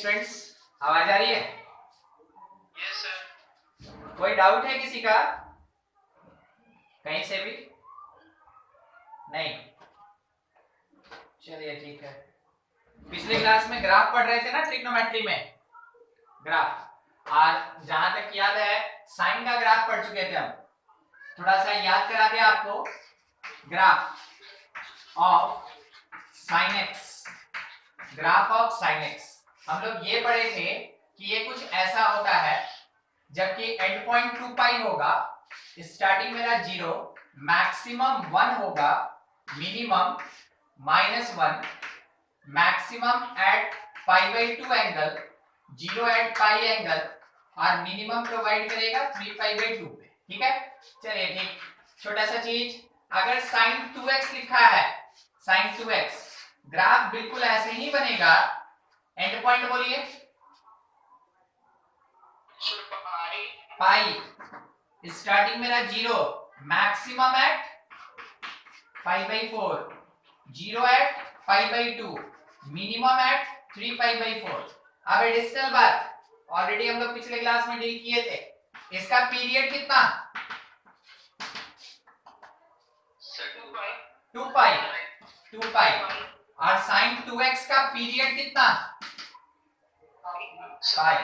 Students, आवाज आ रही है? Yes sir. कोई डाउट है किसी का कहीं से भी? नहीं, चलिए ठीक है। पिछले क्लास में ग्राफ पढ़ रहे थे ना, ट्रिग्नोमेट्री में ग्राफ। आज जहां तक याद है साइन का ग्राफ पढ़ चुके थे हम। थोड़ा सा याद करा दिया आपको। Graph of sine x, graph of sine x हम लोग ये पढ़े थे कि ये कुछ ऐसा होता है जबकि एंड पॉइंट 2 पाई होगा, स्टार्टिंग मेरा 0, मैक्सिमम 1 होगा, minimum -1, maximum at π/2 angle, 0 at pi angle और मिनिमम प्रोवाइड करेगा 3π/2 पे। ठीक है, चलिए ठीक। छोटा सा चीज, अगर sin 2x लिखा है, sin 2x ग्राफ बिल्कुल ऐसे ही बनेगा। एंड पॉइंट बोलिए पाई, स्टार्टिंग मेरा 0, maximum at π/4, 0 at π/2, minimum at 3π/4। अब एडिशनल बात ऑलरेडी हम लोग पिछले क्लास में डील किए थे, इसका पीरियड कितना? 2 पाई और sin 2x का पीरियड कितना? पाई।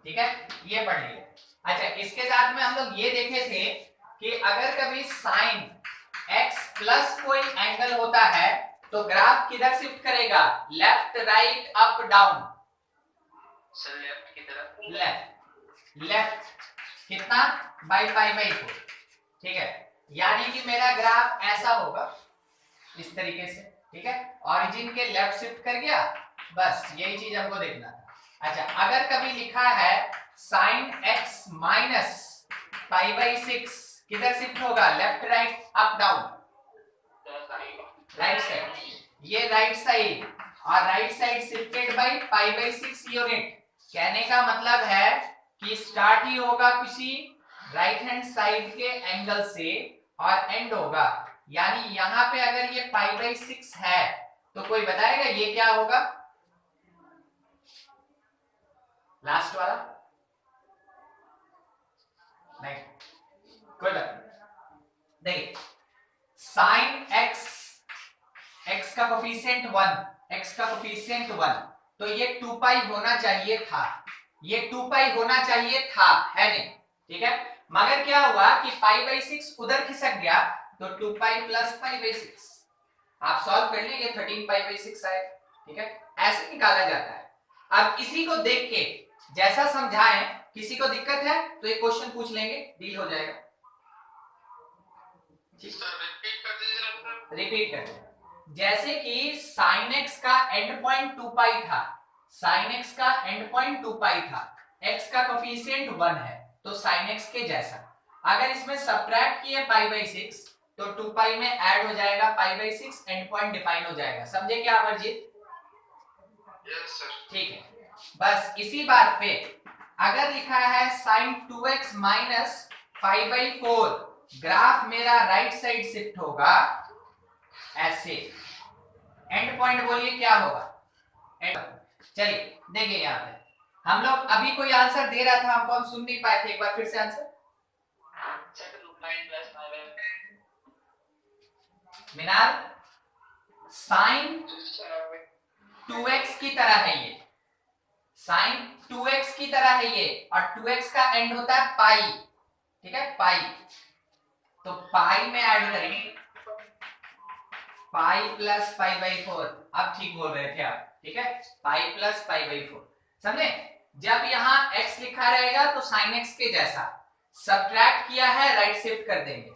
ठीक है, ये पढ़ लिए। अच्छा, इसके साथ में हम लोग ये देखे थे कि अगर कभी sin x प्लस कोई एंगल होता है तो ग्राफ किधर शिफ्ट करेगा? Left, right, up, down? Sir left की तरफ। लेफ्ट कितना? बाई π/4। ठीक है, यानी कि मेरा ग्राफ ऐसा होगा इस तरीके से। ठीक है, ओरिजिन के लेफ्ट शिफ्ट कर गया, बस यही चीज हमको देखना था। अच्छा, अगर कभी लिखा है sin x माइनस π/6, किधर शिफ्ट होगा? Left, right, up, down? Right side. ये राइट साइड और right side shifted by π/6 unit. कहने का मतलब है कि स्टार्ट ही होगा किसी राइट हैंड साइड के एंगल से और एंड होगा, यानी यहां पे अगर ये π/6 है तो कोई बताएगा ये क्या होगा? लास्ट वाला नहीं, कोई बात नहीं। देखिए, sin x, x का कोफिशिएंट 1, x का कोफिशिएंट 1, तो ये 2 पाई होना चाहिए था, ये 2 पाई होना चाहिए था, है नहीं? ठीक है, मगर क्या हुआ कि π/6 उधर खिसक गया तो 2 पाई प्लस π/6। आप सॉल्व कर लिए, ये 13 π/6 आएगा। ठीक है, ऐसे निकाला जाता है। अब इसी को देख के जैसा समझाएं, किसी को दिक्कत है तो ये क्वेश्चन पूछ लेंगे, डील हो जाएगा। रिपीट कर दे। जैसे कि sin x का एंड पॉइंट 2 पाई था, sin x का एंड पॉइंट 2 पाई था, x का कोफिशिएंट 1 है, तो sin x के जैसा। अगर इसमें सब्ट्रैक्ट किए π/6 तो 2 पाई में ऐड हो जाएगा π/6, एंड पॉइंट डिफाइन हो जाएगा। समझे क्या अमरजीत? Yes sir. ठीक है, बस इसी बात पे अगर लिखा है sin 2x माइनस π/4, ग्राफ मेरा राइट साइड शिफ्ट होगा ऐसे। एंड पॉइंट बोलिए क्या होगा? एंड। चलिए देखिए, यहां पे हम लोग अभी कोई आंसर दे रहा था, हमको हम सुन नहीं पाए थे, एक बार फिर से आंसर। मीनाल, sin 2x की तरह है ये, sin 2x की तरह है ये, और 2x का एंड होता है पाई। ठीक है, पाई, तो पाई में ऐड करेंगे पाई प्लस π/4। अब ठीक बोल रहे थे आप। ठीक है, पाई प्लस π/4, समझे? जब यहाँ x लिखा रहेगा तो sin x के जैसा, सब्ट्रैक्ट किया है राइट शिफ्ट कर देंगे।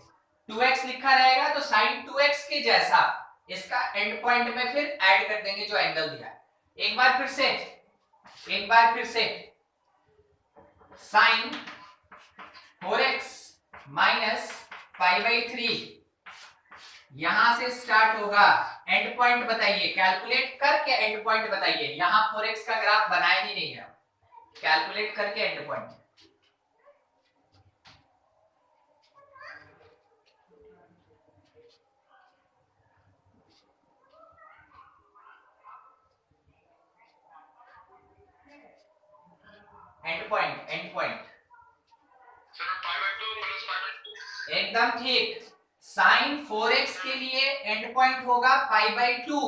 2x लिखा रहेगा तो sin 2x के जैसा, इसका एंड पॉइंट में फिर ऐड कर देंगे जो एंगल दिया है। एक बार फिर से sin 4x माइनस π/3 यहां से स्टार्ट होगा। एंड पॉइंट बताइए, कैलकुलेट करके एंड पॉइंट बताइए। यहां 4x का ग्राफ बनाया ही नहीं है, कैलकुलेट करके and point. And point. Sir pi by 2 plus pi by 2। एकदम ठीक। साइन 4x के लिए एंड पॉइंट होगा पाई बाय 2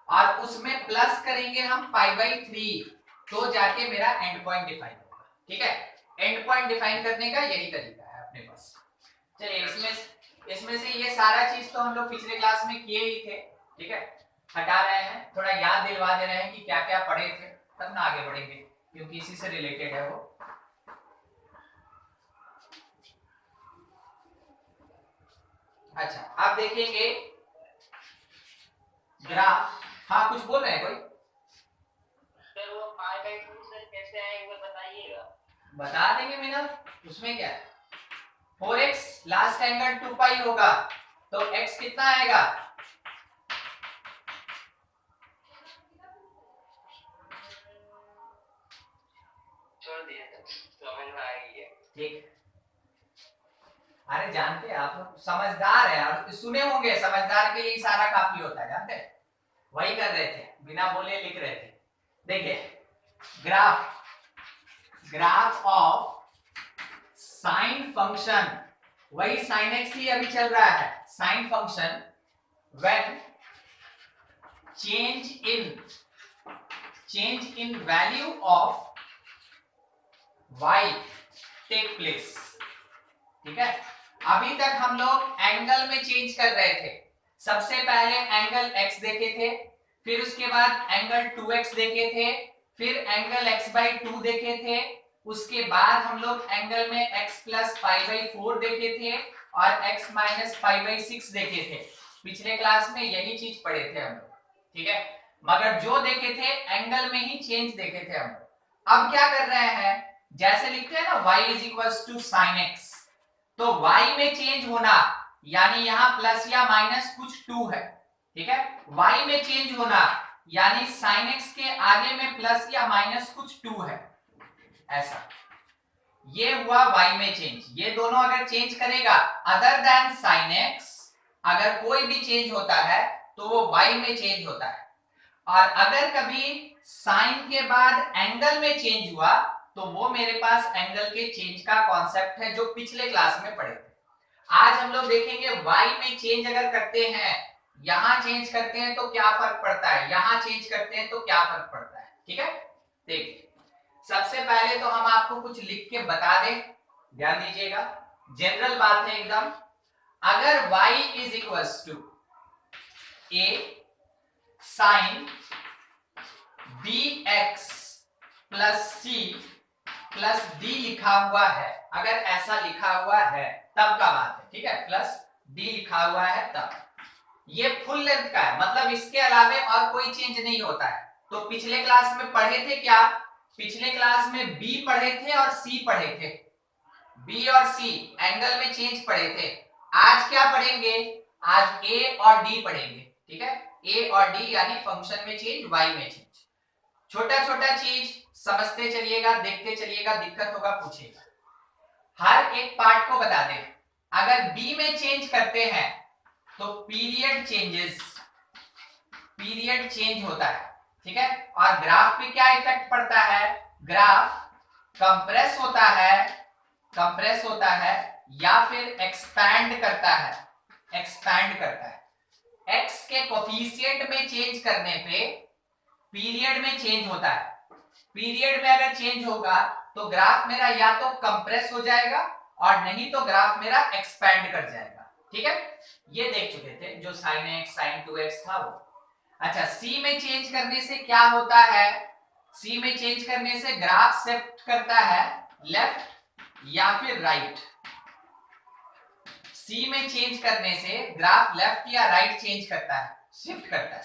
और उसमें प्लस करेंगे हम पाई बाय 3, तो जाके मेरा एंड पॉइंट डिफाइन होगा। ठीक है, एंड पॉइंट डिफाइन करने का यही तरीका है अपने पास। चलिए इसमें से ये सारा चीज तो हम लोग पिछले क्लास में किए ही थे। ठीक है, हटा रहे हैं, थोड़ा याद दिलवा दे रहे हैं कि क्या क्या पढ़े थे, तब ना आगे बढ़ेंगे क्योंकि इसी से रिलेटेड है वो। अच्छा, आप देखेंगे ग्राफ। हाँ, कुछ बोल रहे हैं कोई? सर वो पाई बाय 2 सर कैसे आएगा बताइएगा। बता देंगे मीना, उसमें क्या है। 4x लास्ट एंगल 2 पाई होगा तो x कितना आएगा? छोड़ दिया समझ में आ गई है। ठीक, अरे जानते हैं आप लोग समझदार है और सुने होंगे, समझदार के लिए इशारा काफी होता है, जानते हैं। वही कर रहे थे, बिना बोले लिख रहे थे। देखिए ग्राफ ऑफ साइन फंक्शन, वही साइन एक्स ही अभी चल रहा है। Sine function when change in value of y take place. ठीक है, अभी तक हम लोग एंगल में चेंज कर रहे थे। सबसे पहले एंगल x देखे थे, फिर उसके बाद एंगल 2x देखे थे, फिर एंगल x by 2 देखे थे, उसके बाद हम लोग एंगल में x plus पाई by 4 देखे थे और x minus पाई by 6 देखे थे। पिछले क्लास में यही चीज पढ़े थे हम लोग। ठीक है, मगर जो देखे थे एंगल में ही चेंज देखे थे हम लोग। अब क्या कर रहे हैं, जैसे लिखते हैं ना y is equals to sin x, तो y में चेंज होना यानी यहाँ प्लस या माइनस कुछ 2 है। ठीक है, y में चेंज होना यानी sin x के आगे में प्लस या माइनस कुछ 2 है, ऐसा। ये हुआ y में चेंज। ये दोनों अगर चेंज करेगा अदर देन sin x, अगर कोई भी चेंज होता है तो वो y में चेंज होता है। और अगर कभी साइन के बाद एंगल में चेंज हुआ तो वो मेरे पास एंगल के चेंज का कॉन्सेप्ट है जो पिछले क्लास में पढ़े थे। आज हम लोग देखेंगे y में चेंज अगर करते हैं, यहां चेंज करते हैं तो क्या फर्क पड़ता है, यहां चेंज करते हैं तो क्या फर्क पड़ता है। ठीक है, देखिए सबसे पहले तो हम आपको कुछ लिख के बता दें, ध्यान दीजिएगा, जनरल बात है एकदम। अगर y is equals to a sine bx plus c plus d लिखा हुआ है, अगर ऐसा लिखा हुआ है तब का बात है। ठीक है, प्लस d लिखा हुआ है तब, ये फुल लेंथ का है, मतलब इसके अलावे और कोई चेंज नहीं होता है। तो पिछले क्लास में पढ़े थे क्या, पिछले क्लास में b पढ़े थे और c पढ़े थे, b और c एंगल में चेंज पढ़े थे। आज क्या पढ़ेंगे, आज a और d पढ़ेंगे। ठीक है, a और d यानी फंक्शन में चेंज, y में चेंज। छोटा छोटा चीज समझते चलिएगा, देखते चलिएगा, दिक्कत होगा पूछिएगा। हर एक पार्ट को बता दें, अगर b में चेंज करते हैं तो पीरियड चेंज होता है। ठीक है, और ग्राफ पे क्या इफेक्ट पड़ता है, ग्राफ कंप्रेस होता है या फिर एक्सपैंड करता है। x के कोफिशिएंट में चेंज करने पे पीरियड में चेंज होता है। पीरियड में अगर चेंज होगा तो ग्राफ मेरा या तो कंप्रेस हो जाएगा और नहीं तो ग्राफ मेरा एक्सपैंड कर जाएगा। ठीक है, ये देख चुके थे जो sin x sin 2x था वो। अच्छा, c में चेंज करने से क्या होता है, c में चेंज करने से ग्राफ शिफ्ट करता है लेफ्ट या फिर राइट। c में चेंज करने से ग्राफ लेफ्ट या राइट चेंज करता है, शिफ्ट करता है।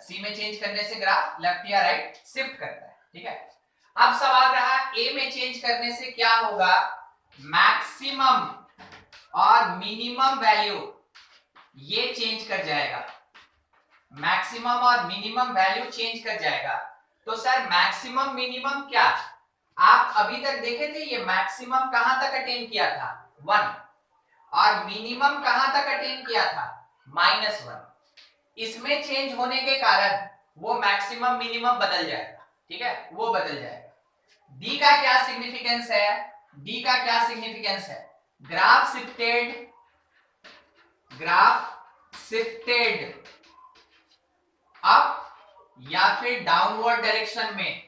c में चेंज करने से ग्राफ लेफ्ट या राइट शिफ्ट करता है। ठीक है, अब सवाल रहा a में चेंज करने से क्या होगा, मैक्सिमम और मिनिमम वैल्यू ये चेंज कर जाएगा, मैक्सिमम और मिनिमम वैल्यू चेंज कर जाएगा। तो सर मैक्सिमम मिनिमम क्या, आप अभी तक देखे थे ये मैक्सिमम कहां तक अटेन किया था 1 और मिनिमम कहां तक अटेन किया था -1। इसमें चेंज होने के कारण वो मैक्सिमम मिनिमम बदल जाएगा। ठीक है, वो बदल जाएगा। डी का क्या सिग्निफिकेंस है, डी का क्या सिग्निफिकेंस है, ग्राफ शिफ्टेड अप या फिर डाउनवर्ड डायरेक्शन में।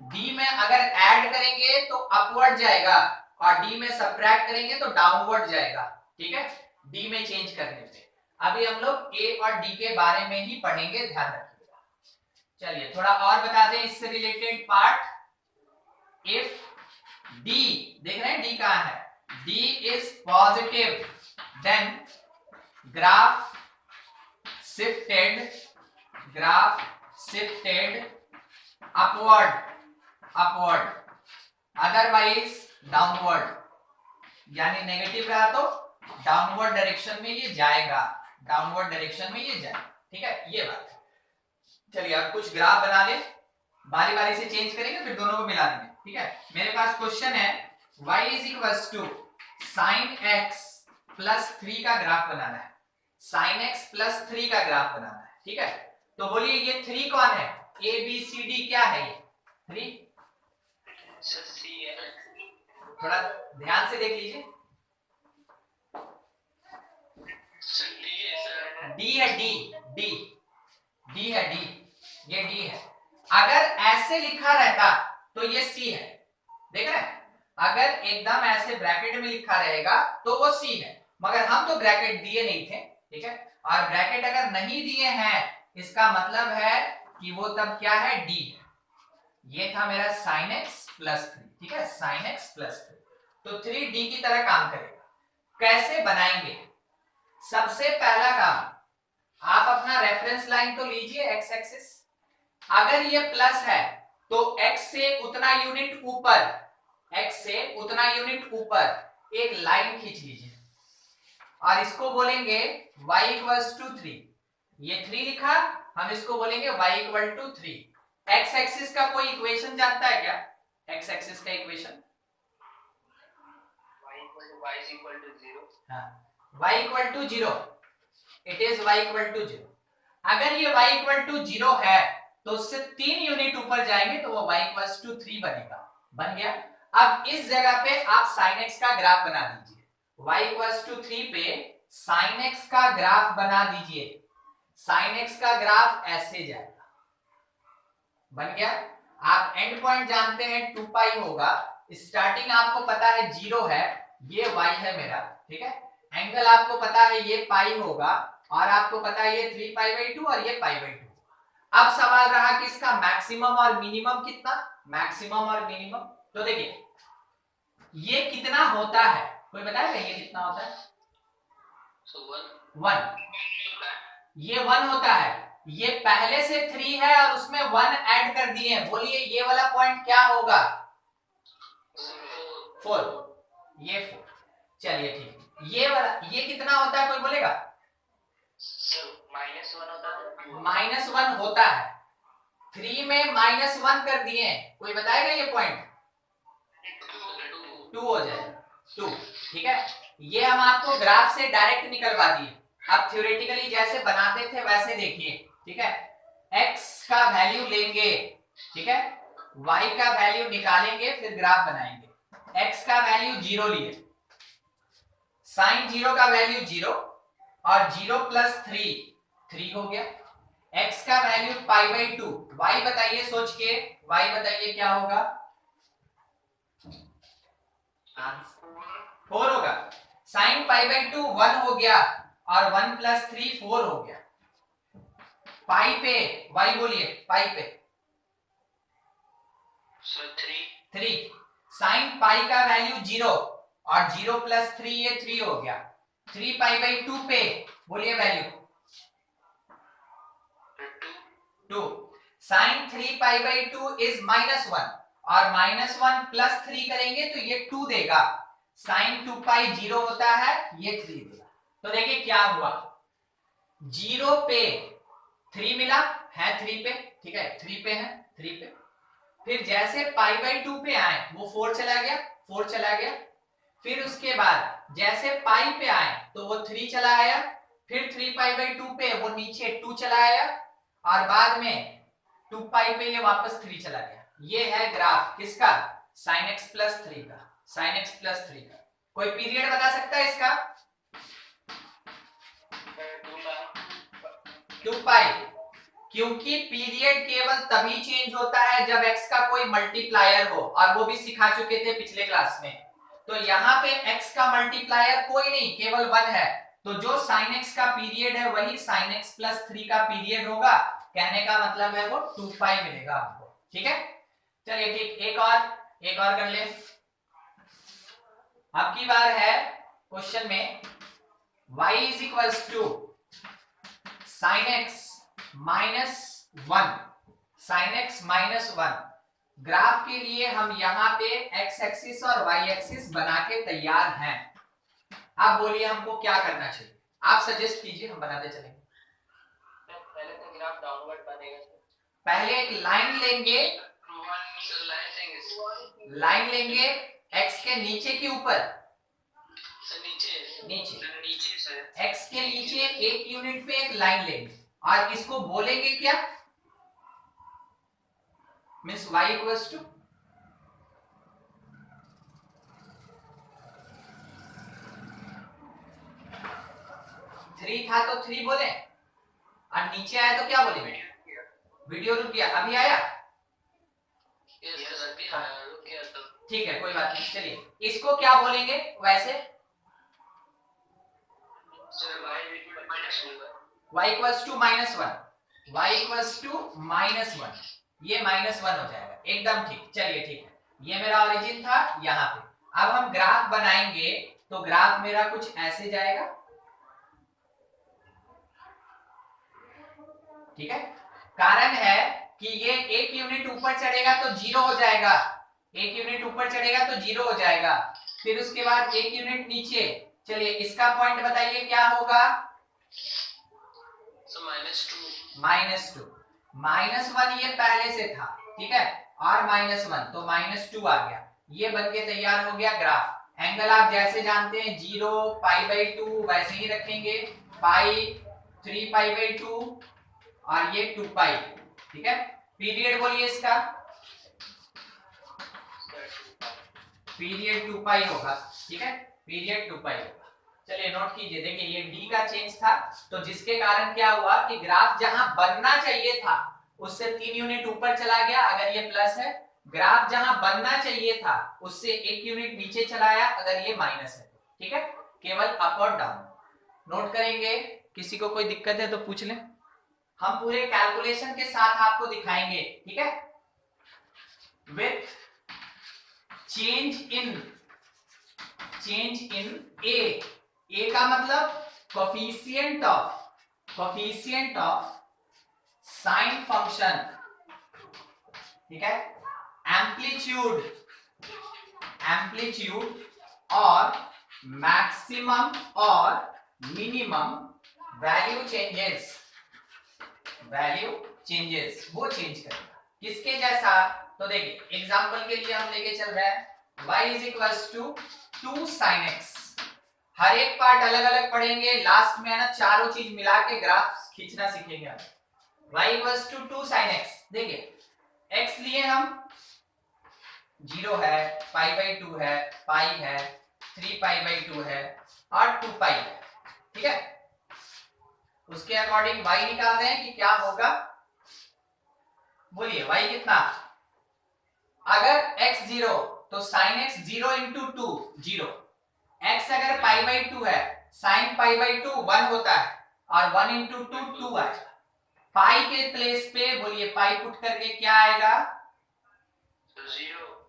डी में अगर ऐड करेंगे तो अपवर्ड जाएगा और डी में सबट्रैक्ट करेंगे तो डाउनवर्ड जाएगा, ठीक है, डी में चेंज करने पे। अभी हम लोग ए और डी के बारे में ही पढ़ेंगे, ध्यान रखिएगा। चलिए थोड़ा और बता दें इससे रिलेटेड पार्ट। इफ डी, देख रहे हैं डी कहां है, D is positive then graph shifted upward otherwise downward, यानी नेगेटिव रहा तो डाउनवर्ड डायरेक्शन में ये जाएगा, ठीक है, ये बात है। चलिए अब कुछ ग्राफ बना ले, बारी बारी से चेंज करेंगे फिर दोनों को मिला देंगे, ठीक है। मेरे पास क्वेश्चन है y is equals to sine x plus 3 का ग्राफ बनाना है, साइन x प्लस 3 का ग्राफ बनाना है, ठीक है। तो बोलिए ये 3 कौन है, a b c d क्या है ये 3, थोड़ा ध्यान से देख लीजिए, डी है, डी है, ये डी है। अगर ऐसे लिखा रहता तो ये सी है, देख रहे हैं, अगर एकदम ऐसे ब्रैकेट में लिखा रहेगा तो वो सी है, मगर हम तो ब्रैकेट दिए नहीं थे, ठीक है, और ब्रैकेट अगर नहीं दिए हैं इसका मतलब है कि वो तब क्या है, डी है। ये था मेरा sin x प्लस 3, ठीक है, sin x प्लस 3, तो 3d की तरह काम करेगा। कैसे बनाएंगे, सबसे पहला काम, आप अपना रेफरेंस लाइन तो लीजिए x एक्सिस, अगर ये प्लस है तो x से उतना यूनिट ऊपर एक लाइन खींच लीजिए और इसको बोलेंगे y इक्वल्स टू 3, ये 3 लिखा, हम इसको बोलेंगे y equal to 3। x axis का कोई इक्वेशन जानता है क्या, x एक्सिस का इक्वेशन, y इक्वल टू 0, हाँ, y equal to 0, it is y equal to 0। अगर ये y इक्वल टू 0 है तो उससे 3 यूनिट ऊपर जाएंगे तो वो y इक्वल्स टू 3 बनेगा, बन गया। अब इस जगह पे आप sin x का ग्राफ बना दीजिए, y इक्वल्स टू 3 पे sin x का ग्राफ बना दीजिए, sin x का ग्राफ ऐसे जाएगा, बन गया। आप एंड पॉइंट जानते हैं 2 पाई होगा, स्टार्टिंग आपको पता है 0 है, ये y है मेरा, ठीक है, एंगल आपको पता है ये पाई होगा और आपको पता है ये 3 पाई बाई 2 और ये पाई बाई 2। अब सवाल रहा कि इसका मैक्सिमम और मिनिमम कितना, मैक्सिमम और मिनिमम, तो देखिए ये कितना होता है, कोई बताएगा ये कितना होता है, 1, ये 1 होता है, ये पहले से 3 है और उसमें 1 ऐड कर दिए, बोलिए ये वाला पॉइंट क्या होगा, 4, ये 4, चलिए ठीक है। ये वाला, ये कितना होता है कोई बोलेगा, -1 होता है, 3 में -1 कर दिए, कोई बताएगा ये पॉइंट, 2 हो जाएगा, 2, ठीक है। ये हम आपको ग्राफ से डायरेक्ट निकलवा दिए, अब थ्योरेटिकली जैसे बनाते थे वैसे देखिए, ठीक है, x का वैल्यू लेंगे, ठीक है, y का वैल्यू निकालेंगे, फिर ग्राफ बनाएंगे। x का वैल्यू 0 लिए, sin 0 का वैल्यू 0 और 0 प्लस 3 हो गया, x का वैल्यू पाई बाई 2, y बताइए सोच के, y बताइए क्या होगा, 4 होगा, sin पाई बाई 2 1 हो गया और 1 प्लस 3 4 हो गया, पाई पे y बोलिए, पाई पे 3, sin पाई का वैल्यू 0 और 0 प्लस 3 ये 3 हो गया, 3 पाई बाई 2 पे बोलिए value 2, sin 3 pi by 2 is -1 और -1 प्लस 3 करेंगे तो ये 2 देगा, sin 2 पाई 0 होता है, ये 3 देगा। तो देखिए क्या हुआ, 0 पे 3 मिला है, 3 पे, ठीक है, 3 पे है, 3 पे, फिर जैसे पाई बाई 2 पे आए वो 4 चला गया, फिर उसके बाद जैसे पाई पे आए तो वो 3 चला आया, फिर 3 पाई बाई 2 पे वो नीचे 2 चला आया और बाद में 2 पाई पे ये वापस 3 चला गया, ये है ग्राफ किसका, sin x प्लस 3 का, sin x प्लस 3 का। कोई पीरियड बता सकता है इसका? 2 पाई, क्योंकि पीरियड केवल तभी चेंज होता है जब x का कोई मल्टीप्लायर हो, और वो भी सिखा चुके थे पिछले क्लास में। तो यहाँ पे x का मल्टीप्लायर कोई नहीं, केवल 1 है, तो जो sin x का पीरियड है वही sin x प्लस 3 का पीरियड होगा। कहने का मतलब है वो 2 पाई मिलेगा आपको। ठीक है, चलिए ठीक, एक और कर ले। अब की बार है क्वेश्चन में y is equals to sin x minus 1, sin x minus 1। Graph के लिए हम यहाँ पे x एक्सिस और y एक्सिस बना के तैयार हैं। आप बोलिए हमको क्या करना चाहिए, आप सजेस्ट कीजिए, हम बनाते चलेंगे। पहले तो ग्राफ डाउनवर्ड बनेगा, पहले एक लाइन लेंगे, लाइन लेंगे x के नीचे के ऊपर, नीचे से x के नीचे एक यूनिट पे एक लाइन लेंगे, और इसको बोलेंगे क्या, मीन्स y इक्वल्स टू 3 था तो 3 बोले, और नीचे आया तो क्या बोलेंगे, वीडियो रुक गया, अभी आया, ठीक है कोई बात नहीं। चलिए इसको क्या बोलेंगे वैसे, y equals to minus 1, y equals to minus 1, ये माइनस 1 हो जाएगा, एकदम ठीक। चलिए ठीक है, ये मेरा ओरिजिन था यहाँ पे। अब हम ग्राफ बनाएंगे, तो ग्राफ मेरा कुछ ऐसे जाएगा, ठीक है। कारण है कि ये एक यूनिट ऊपर चढ़ेगा तो 0 हो जाएगा, एक यूनिट ऊपर चढ़ेगा तो 0 हो जाएगा, फिर उसके बाद एक यूनिट नीचे। चलिए इसका पॉइंट बताइए क्या होगा, -2, -1 ये पहले से था, ठीक है, और -1 तो -2 आ गया, ये बन के तैयार हो गया ग्राफ। एंगल आप जैसे जानते हैं 0 π/2 वैसे ही रखेंगे, पाई 3π/2 और ये 2 पाई, ठीक है। पीरियड बोलिए इसका, पीरियड 2 पाई होगा, ठीक है, पीरियड 2 पाई होगा। चलिए नोट कीजिए, देखिए ये डी का चेंज था, तो जिसके कारण क्या हुआ कि ग्राफ जहां बनना चाहिए था उससे 3 यूनिट ऊपर चला गया, अगर ये प्लस है। ग्राफ जहां बनना चाहिए था उससे 1 यूनिट नीचे चलाया, अगर ये माइनस है, ठीक है, केवल अप और डाउन। नोट करेंगे, किसी को कोई दिक्कत है तो पूछ लें, हम पूरे कैलकुलेशन के साथ आपको दिखाएंगे, ठीक है। विथ चेंज इन ए का मतलब कोफिशिएंट ऑफ साइन फंक्शन, ठीक है, एम्पलीट्यूड और मैक्सिमम और मिनिमम वैल्यू चेंजेस वो चेंज करेगा। किसके जैसा, तो देखिए एग्जांपल के लिए हम लेके चल रहे हैं y is equals to 2 sin x। हर एक पार्ट अलग अलग पढ़ेंगे, लास्ट में है ना चारों चीज मिला के ग्राफ खींचना सीखेंगे हम। y equals to 2 sin x, देखिए x लिए हम 0 है, π/2 है, पाई है, 3π/2 है और 2 पाई है, ठीक है। उसके अकॉर्डिंग y निकाल रहे हैं कि क्या होगा, बोलिए y कितना, अगर x 0 तो sin x 0 into 2 0, x अगर π/2 है sin π/2 1 होता है, और 1 into 2 2 आएगा। पाई के प्लेस पे बोलिए पाई पुट करके क्या आएगा,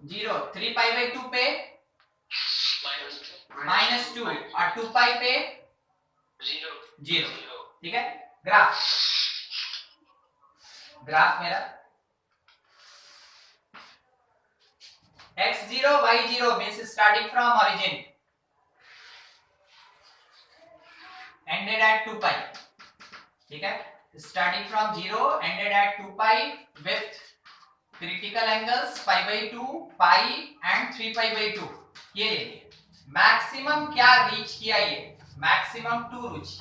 0, 3π/2 पे -2 और 2 पाई पे 0, ठीक है। ग्राफ मेरा x0 y0 means starting from origin ended at 2 pi, ठीक है, starting from 0 ended at 2 pi with critical angles π/2 pi and 3π/2, ये ले लिए। मैक्सिमम क्या रीच किया, ये मैक्सिमम 2 रीच,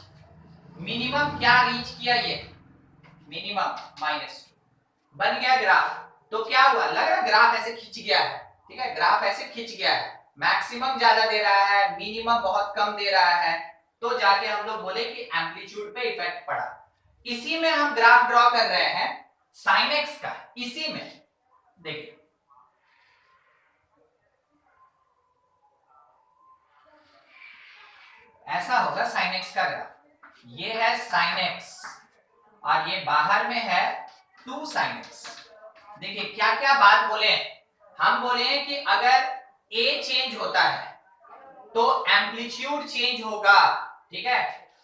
मिनिमम क्या रीच किया, ये मिनिमम -2, बन गया ग्राफ। तो क्या हुआ, लग रहा ग्राफ ऐसे खिंच गया है, ठीक है, ग्राफ ऐसे खिंच गया है, मैक्सिमम ज्यादा दे रहा है, मिनिमम बहुत कम दे रहा है, तो जाके हम लोग बोले कि एम्पलीट्यूड पे इफेक्ट पड़ा। इसी में हम ग्राफ ड्रॉ कर रहे हैं साइन एक्स का, इसी में देखिए ऐसा होगा साइन एक्स का ग्राफ, ये है साइन एक्स और ये बाहर में है 2 साइन एक्स। देखिए क्या क्या बात बोले हैं, हम बोले हैं कि अगर ए चेंज होता है तो एम्पलीट्यूड चेंज होगा, ठीक है,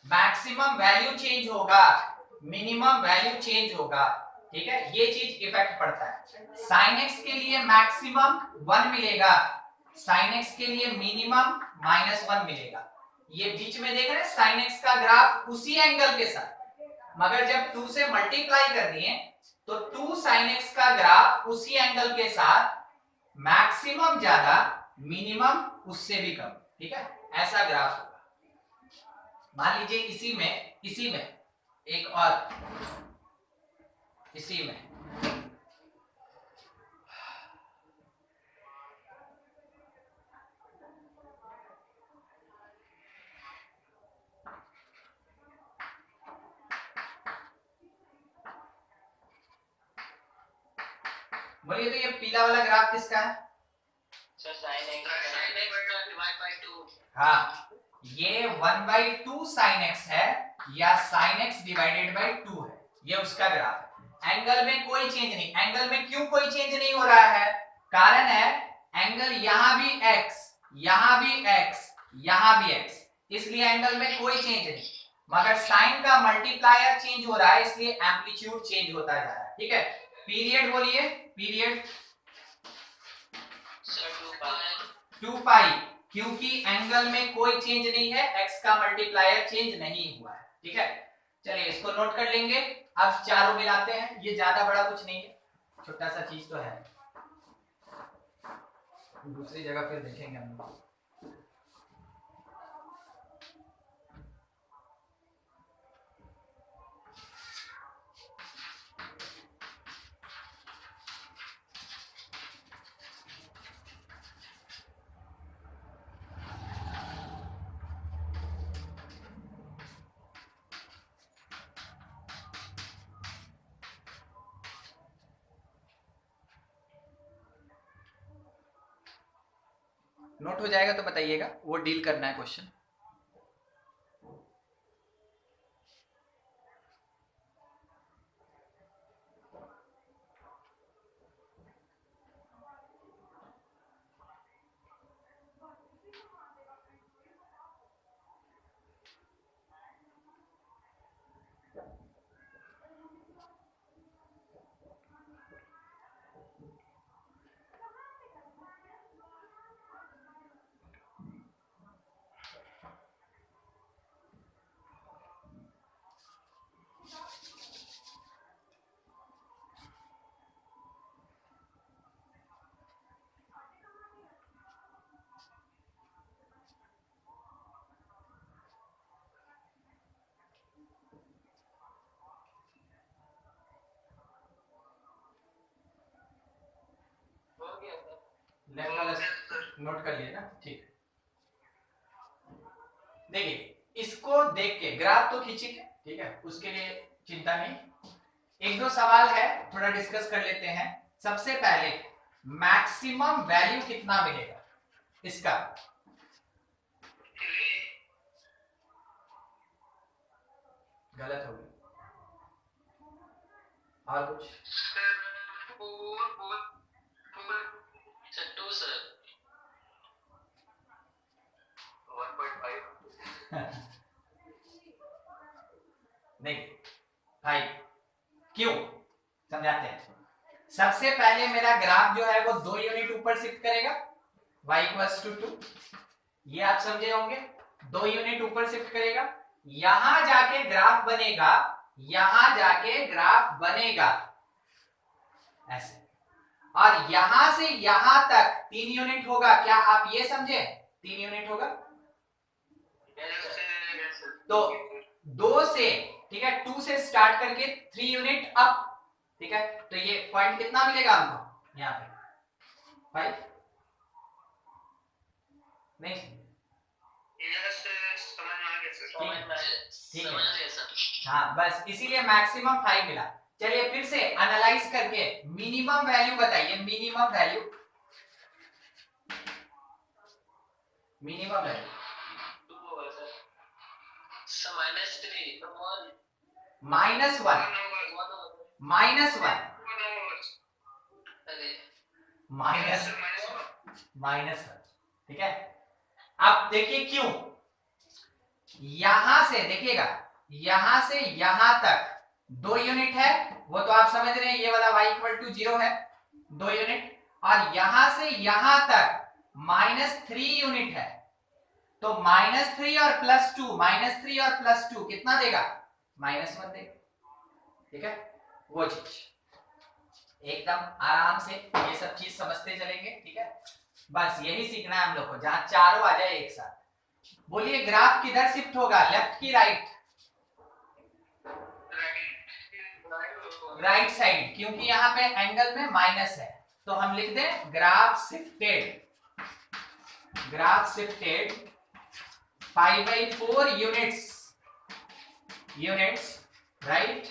मैक्सिमम वैल्यू चेंज होगा, मिनिमम वैल्यू चेंज होगा, ठीक है, ये चीज इफेक्ट पड़ता है। साइन एक्स के लिए मैक्सिमम 1 मिलेगा, साइन एक्स के लिए मिनिमम -1 मिलेगा। ये बीच में देख रहे हैं साइन एक्स का ग्राफ उसी एंगल के साथ, मगर जब 2 से मल्टीप्लाई कर दिए तो 2 साइन एक्स का ग्राफ उसी एंगल के साथ, मैक्सिमम ज्यादा, मिनिमम उससे भी कम, ठीक है, ऐसा ग्राफ होगा। मान लीजिए इसी में एक और, इसी में बोलिए, तो ये पीला वाला ग्राफ किसका है? Sir sine x divide by 2। हाँ, ये 1/2 साइन एक्स है या साइन एक्स डिवाइडेड बाय 2 है, ये उसका ग्राफ है। एंगल में कोई चेंज नहीं, एंगल में क्यों कोई चेंज नहीं हो रहा है? कारण है एंगल यहां भी x, यहां भी x, यहां भी x, इसलिए एंगल में कोई चेंज नहीं, मगर साइन का मल्टीप्लायर चेंज हो रहा है, इसलिए एम्पलीट्यूड चेंज होता जा रहा है, ठीक है। पीरियड बोलिए, पीरियड सर 2 पाई, क्योंकि एंगल में कोई चेंज नहीं है, x का मल्टीप्लायर चेंज नहीं हुआ है, ठीक है। चलिए इसको नोट कर लेंगे। अब चारों मिलाते हैं, ये ज्यादा बड़ा कुछ नहीं है, छोटा सा चीज तो है, दूसरी जगह फिर देखेंगे हम लोग। नोट हो जाएगा तो बताइएगा, वो डील करना है क्वेश्चन। लेफ्ट वाला नोट कर लिए ना, ठीक। देखिए इसको देख के ग्राफ तो खींचे, ठीक है, उसके लिए चिंता नहीं। एक दो सवाल है, थोड़ा डिस्कस कर लेते हैं। सबसे पहले मैक्सिमम वैल्यू कितना मिलेगा इसका? गलत हो गया, और कुछ? सर 2 सर 1.5 नहीं भाई, क्यों, समझाते हैं। सबसे पहले मेरा ग्राफ जो है वो 2 यूनिट ऊपर शिफ्ट करेगा, y = 2, ये आप समझे होंगे, 2 यूनिट ऊपर शिफ्ट करेगा, यहां जाके ग्राफ बनेगा, यहां जाके ग्राफ बनेगा ऐसे, और यहां से यहां तक 3 यूनिट होगा। क्या आप ये समझे? 3 यूनिट होगा, तो 2 से, ठीक है, 2 से स्टार्ट करके 3 यूनिट अप ठीक है, तो ये पॉइंट कितना मिलेगा हमको यहाँ पे 5 नहीं ठीक है। हाँ बस इसीलिए मैक्सिमम 5 मिला। चलिए फिर से एनालाइज करके मिनिमम वैल्यू बताइए, मिनिमम वैल्यू, मिनिमम वैल्यू -1 -1 ठीक है। अब देखिए क्यों, यहां से देखिएगा, यहां से यहां तक 2 यूनिट है, वो तो आप समझ रहे हैं, ये वाला y = 0 है 2 यूनिट, और यहां से यहां तक -3 यूनिट है, तो -3 और +2, -3 और +2 कितना देगा -1 देगा। ठीक है, वो चीज एकदम आराम से ये सब चीज समझते चलेंगे। ठीक है, बस यही सीखना है हम लोग को, जहां चारों आ जाए एक साथ। बोलिए ग्राफ किधर शिफ्ट होगा, लेफ्ट की राइट? राइट साइड, क्योंकि यहाँ पे एंगल में माइनस है, तो हम लिख दें graph shifted, graph shifted π/4 units right,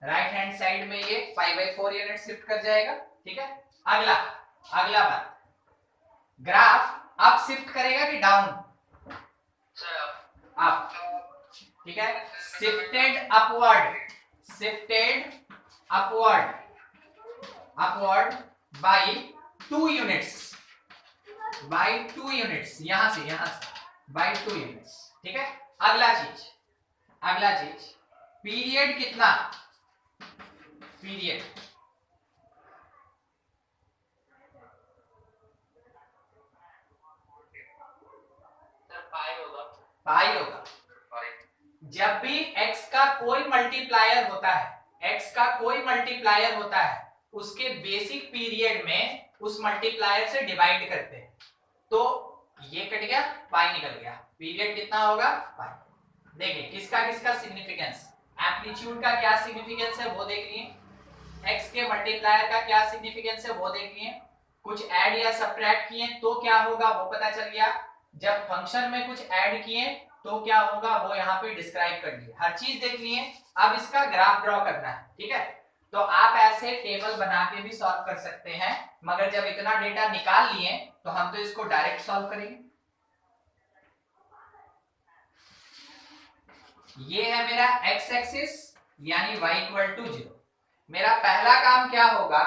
right hand side में ये π/4 यूनिट शिफ्ट कर जाएगा। ठीक है, अगला बात, ग्राफ अप शिफ्ट करेगा कि डाउन? अप। ठीक है, शिफ्टेड अपवर्ड बाय 2 यूनिट्स, यहां से बाय 2 यूनिट्स। ठीक है, अगला चीज पीरियड कितना, पीरियड पाई होगा। जब भी x का कोई मल्टीप्लायर होता है, उसके बेसिक पीरियड में उस मल्टीप्लायर से डिवाइड करते हैं, तो ये कट गया, पाई निकल गया, पीरियड कितना होगा पाई। देखिए किसका सिग्निफिकेंस, एम्पलीट्यूड का क्या सिग्निफिकेंस है वो देख लिए, x के मल्टीप्लायर का क्या सिग्निफिकेंस है वो देख लिए, कुछ ऐड या सब्ट्रैक्ट किए तो क्या होगा वो पता चल गया, जब फंक्शन में कुछ ऐड किए तो क्या होगा वो यहाँ पे डिस्क्राइब कर दिए, हर चीज देख लिए। अब इसका ग्राफ ड्रॉ करना है। ठीक है, तो आप ऐसे टेबल बना के भी सॉल्व कर सकते हैं, मगर जब इतना डेटा निकाल लिए तो हम तो इसको डायरेक्ट सॉल्व करेंगे। ये है मेरा x एक्सिस यानी y = 0। मेरा पहला काम क्या होगा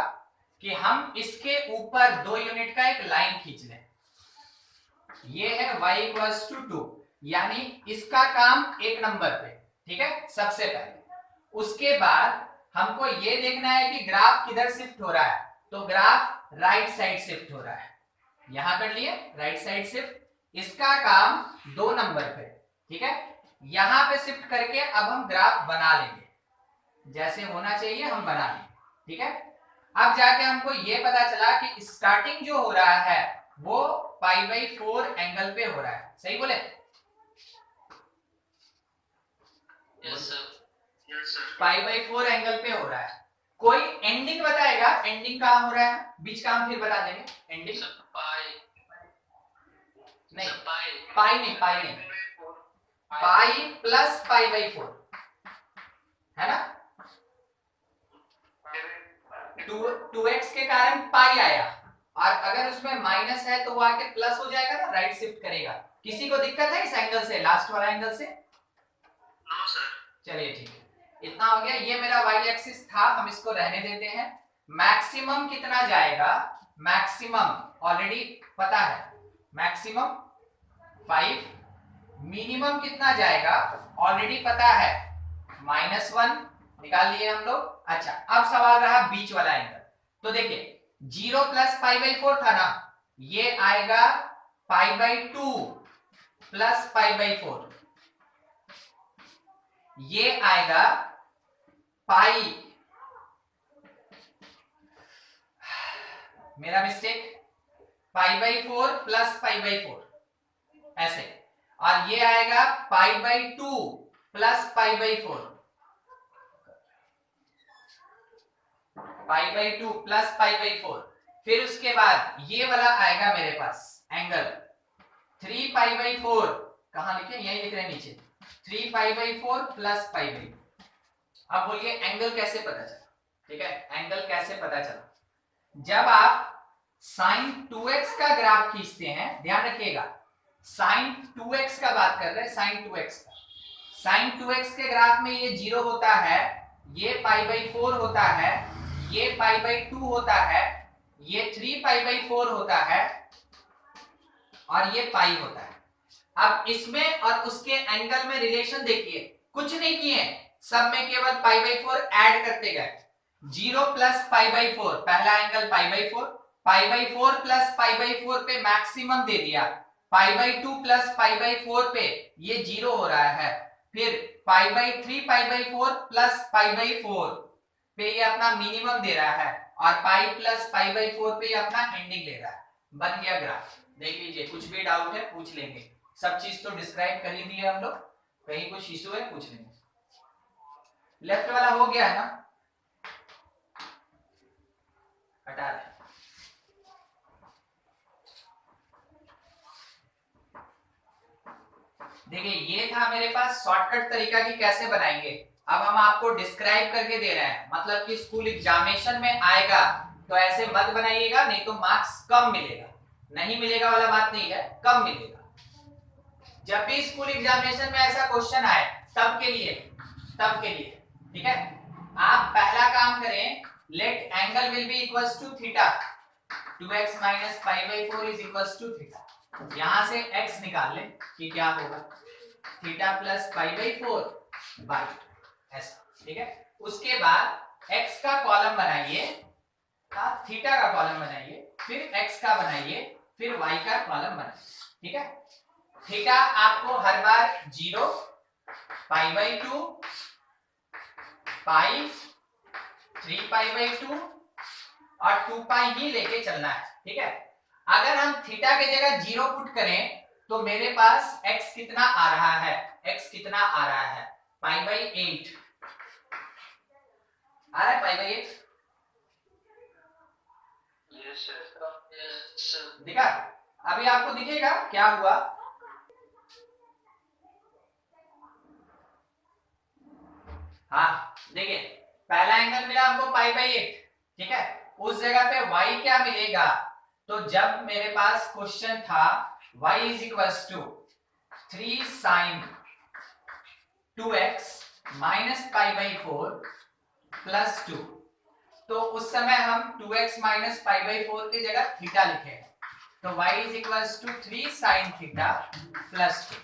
कि हम इसके ऊपर 2 यूनिट का एक लाइन खींच लें, ये है y = 2, यानी इसका काम 1 नंबर पे। ठीक है, सबसे पहले। उसके बाद हमको ये देखना है कि ग्राफ किधर शिफ्ट हो रहा है, तो ग्राफ राइट साइड शिफ्ट हो रहा है, यहां कर लिए राइट साइड शिफ्ट, इसका काम 2 नंबर पे। ठीक है, यहां पे शिफ्ट करके अब हम ग्राफ बना लेंगे, जैसे होना चाहिए हम बना लेंगे। ठीक है, अब जाके हमको ये पता चला कि स्टार्टिंग जो हो रहा है वो π/4 एंगल पे हो रहा है, सही बोले? यस सर π/4 एंगल पे हो रहा है। कोई एंडिंग बताएगा, एंडिंग कहां हो रहा है, बीच का हम फिर बता देंगे एंडिंग। नहीं पाई नहीं, पाई प्लस π/4 है ना, 2x के कारण पाई आया, और अगर उसमें माइनस है तो वो आके प्लस हो जाएगा ना, राइट शिफ्ट करेगा। किसी को दिक्कत है इस एंगल से, लास्ट वाला एंगल से? No sir. चलिए ठीक है, इतना हो गया। ये मेरा y एक्सिस था, हम इसको रहने देते हैं। मैक्सिमम कितना जाएगा, मैक्सिमम ऑलरेडी पता है, मैक्सिमम 5, मिनिमम कितना जाएगा ऑलरेडी पता है, -1 निकाल लिए हम लोग। अच्छा, अब सवाल रहा बीच वाला एंगल, तो देखिए 0 + π/4 था ना, ये आएगा π/2 + π/4, ये आएगा पाई, मेरा मिस्टेक, π/4 + π/4 ऐसे, और ये आएगा π/2 + π/4। π/2 प्लस π/4। फिर उसके बाद ये वाला आएगा मेरे पास एंगल 3π/4, कहां लिखे, यही लिख रहे हैं नीचे, 3π/4 प्लस π/4। अब बोलिए एंगल कैसे पता चला? ठीक है, एंगल कैसे पता चला? जब आप sin 2x का ग्राफ खींचते हैं, ध्यान रखिएगा sin 2x का बात कर रहे हैं, sin 2x का, sin 2x के ग्राफ में ये 0 होता है, ये π/4 होता है, ये π/2 होता है, ये 3π/4 होता है और ये पाई होता है। अब इसमें और उसके एंगल में रिलेशन देखिए, कुछ नहीं किए, सब में केवल π/4 ऐड करते गए। 0 प्लस π/4, पहला एंगल π/4, π/4 प्लस π/4 पे मैक्सिमम दे दिया, π/2 प्लस π/4 पे ये 0 हो रहा है, फिर π/3 π/4 प्लस π/4 पे ये अपना मिनिमम दे रहा है और पाई प्लस π/4 पे ये अपना एंडिंग ले रहा है। बन गया ग्राफ। देख लीजिए, कुछ भी डाउट है पूछ लेंगे, सब चीज तो डिस्क्राइब कर ही दी है हम लोग, कहीं कुछ इशू है पूछ लेंगे। लेफ्ट वाला हो गया है ना, हटा रहे। देखिए ये था मेरे पास शॉर्टकट तरीका कि कैसे बनाएंगे। अब हम आपको डिस्क्राइब करके दे रहे हैं, मतलब कि स्कूल एग्जामिनेशन में आएगा तो ऐसे मत बनाइएगा, नहीं तो मार्क्स कम मिलेगा, नहीं मिलेगा वाला बात नहीं है, कम मिलेगा। जब भी स्कूल एग्जामिनेशन में ऐसा क्वेश्चन आए तब के लिए, ठीक है, आप पहला काम करें, let angle will be equals to theta, 2x minus π/4 is equals to theta. यहां से x निकाल लें कि क्या होगा, थीटा प्लस π/4 बाई ऐसा, ठीक है। उसके बाद x का कॉलम बनाइए, थीटा का कॉलम बनाइए, फिर x का बनाइए, फिर y का कॉलम बनाइए, ठीक है। थीटा आपको हर बार 0, π/2, पाई, 3π/2 और 2π ही लेके चलना है, ठीक है। अगर हम थीटा की जगह 0 पुट करें तो मेरे पास x कितना आ रहा है, x कितना आ रहा है, π/8 आ रहा है, π/8 दिखा? अभी आपको दिखेगा क्या हुआ, हाँ देखिए, पहला एंगल मिला हमको π/8, ठीक है। उस जगह पे y क्या मिलेगा, तो जब मेरे पास क्वेश्चन था y is equals to 3 sin 2x minus π/4 plus 2, तो उस समय हम 2x माइनस π/4 की जगह थीटा लिखे, तो y is equals to 3 sin theta plus 2।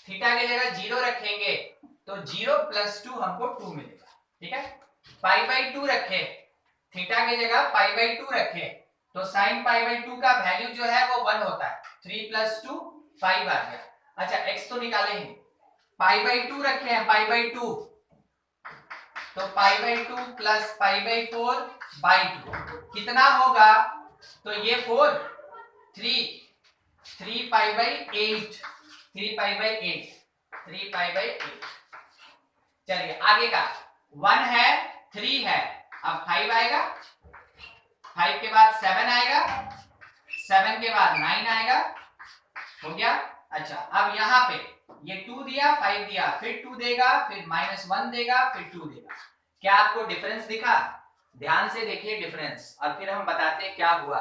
Theta की जगह 0 रखेंगे तो 0 प्लस 2 हमको 2 मिलेगा, ठीक है। π/2 रखे, थीटा की जगह π/2 रखे तो sin π/2 का वैल्यू जो है वो 1 होता है, 3 प्लस 2 5 आ गया। अच्छा x तो निकालेंगे, π/2 रखे हैं, π/2 तो π/2 प्लस π/4 बाई 2 कितना होगा, तो ये 4, 3π/8, 3π/8। चलिए आगे का 1 है, 3 है, अब 5 आएगा, 5 के बाद 7 आएगा, 7 के बाद 9 आएगा, हो गया। अच्छा अब यहाँ पे ये 2 दिया, 5 दिया, फिर 2 देगा, फिर -1 देगा, फिर 2 देगा। क्या आपको डिफरेंस दिखा? ध्यान से देखिए डिफरेंस, और फिर हम बताते हैं क्या हुआ।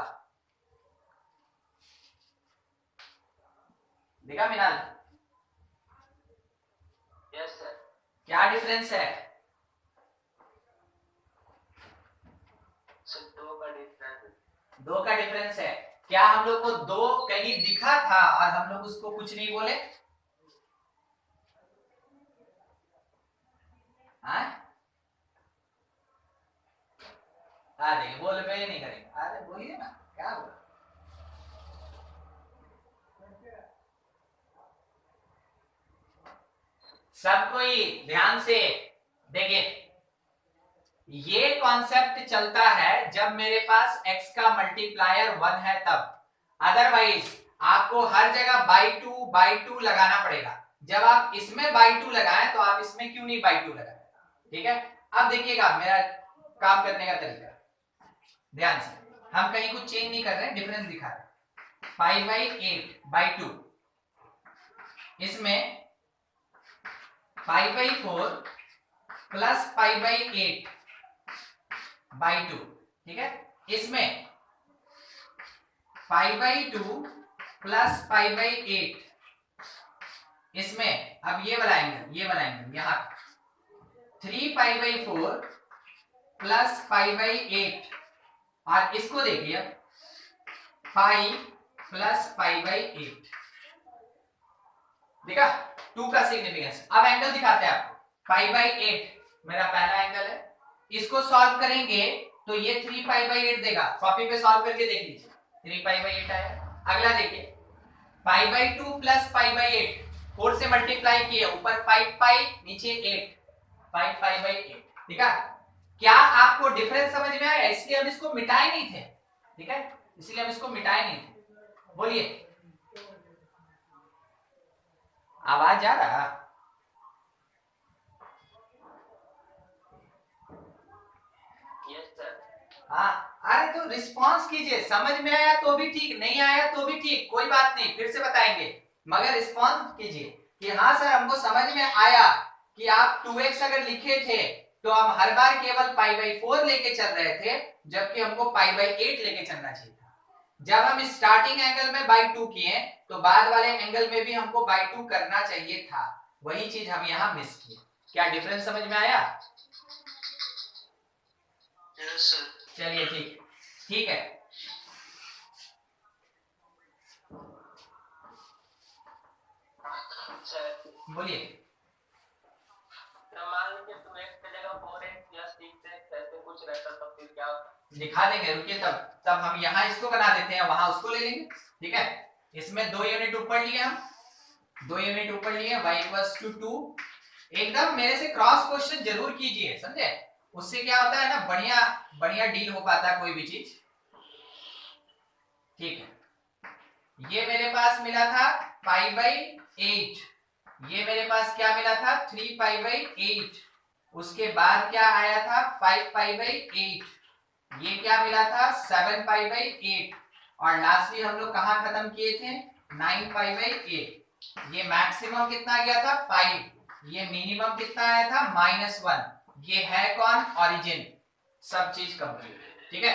देखा मिनाल? Yes sir. क्या डिफरेंस है? सर 2 का डिफरेंस, 2 का डिफरेंस है। क्या हम लोग को 2 कहीं दिखा था और हम लोग उसको कुछ नहीं बोले? अरे बोल पे नहीं करेंगे, अरे बोलिए ना क्या हुआ। सब कोई ध्यान से देखिए, ये कॉन्सेप्ट चलता है जब मेरे पास x का मल्टीप्लायर 1 है तब, अदरवाइज आपको हर जगह बाई टू लगाना पड़ेगा। जब आप इसमें बाई 2 लगाएं तो आप इसमें क्यों नहीं बाई 2 लगाएं, ठीक है। अब देखिएगा मेरा काम करने का तरीका, ध्यान से, हम कहीं कुछ चेंज नहीं कर रहे हैं, डिफरेंस दिखा रहे हैं। पाई बाई 8/2, इसमें pi by 4 plus pi by 8/2, ठीक है। इसमें pi by 2 plus pi by 8, इसमें अब ये वाला एंगल यहां 3 pi by 4 plus pi by 8, और इसको देखिए पाई प्लस पाई बाई 8, देखा 2 का सिग्निफिकेंस। अब एंगल दिखाते हैं आपको, पाई बाई 8 मेरा पहला एंगल है, इसको सॉल्व करेंगे तो ये 3 पाई बाई 8 देगा, कॉपी पे सॉल्व करके देख लीजिए, 3 पाई बाई 8 आया। अगला देखिए pi by 2 plus pi by 8, 4 से मल्टीप्लाई किए, ऊपर 5 पाई नीचे 8, 5 पाई बाई 8, ठीक है। क्या आपको डिफरेंस समझ में आया? इसलिए हम इसको मिटाए नहीं थे, ठीक है, इसलिए हम इसको मिटाए नहीं थे। बोलिए, आवाज आ रहा? Yes sir. हाँ, अरे तो रिस्पांस कीजिए, समझ में आया तो भी ठीक, नहीं आया तो भी ठीक, कोई बात नहीं, फिर से बताएंगे, मगर रिस्पांस कीजिए कि हाँ सर हमको समझ में आया कि आप 2x अगर लिखे थे तो हम हर बार केवल पाई बाई 4 लेके चल रहे थे, जबकि हमको पाई बाई 8 लेके चलना चाहिए था। जब हम स्टार्टिंग एंगल में बाई 2 किए तो बाद वाले एंगल में भी हमको बाई 2 करना चाहिए था, वही चीज हम यहाँ मिस किए। क्या डिफरेंस समझ में आया? Yes sir. चलिए ठीक, ठीक है। सर बोलिए। मान लीजिए 2x की जगह 4x या 6x ऐसे कुछ रहता तो फिर क्या होता? दिखा देंगे, रुकिए, तब हम यहाँ इसको बना देते हैं, वहां उसको ले लेंगे, ठीक है। इसमें 2 यूनिट ऊपर लिए, हम 2 यूनिट ऊपर लिए, y = 2। एकदम मेरे से क्रॉस क्वेश्चन जरूर कीजिए, समझे, उससे क्या होता है ना, बढ़िया बढ़िया डील हो पाता है कोई भी चीज, ठीक है। ये मेरे पास मिला था पाई बाई 8, ये मेरे पास क्या मिला था 3 पाई बाई 8, उसके बाद क्या आया था 5 पाई बाई 8, ये क्या मिला था 7 पाई बाई 8, और लास्टली हम लोग कहां खत्म किए थे 9 पाई बाई 8। ये मैक्सिमम कितना गया था 5, ये मिनिमम कितना आया था -1। ये है कौन? ओरिजिन। सब चीज कंप्लीट, ठीक है।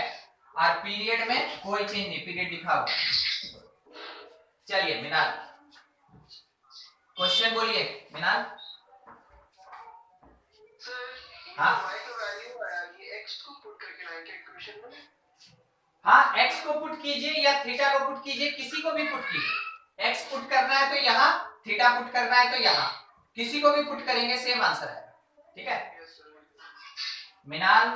और पीरियड में कोई चेंज नहीं, पीरियड लिखा हुआ। चलिए मिनाल, क्वेश्चन बोलिए मिनाल। हाँ हाँ, x को पुट कीजिए या थीटा को पुट कीजिए, किसी को भी पुट कीजिए। x पुट करना है तो यहाँ, थीटा पुट करना है तो यहाँ, किसी को भी पुट करेंगे सेम आंसर आएगा, ठीक है। मिनाल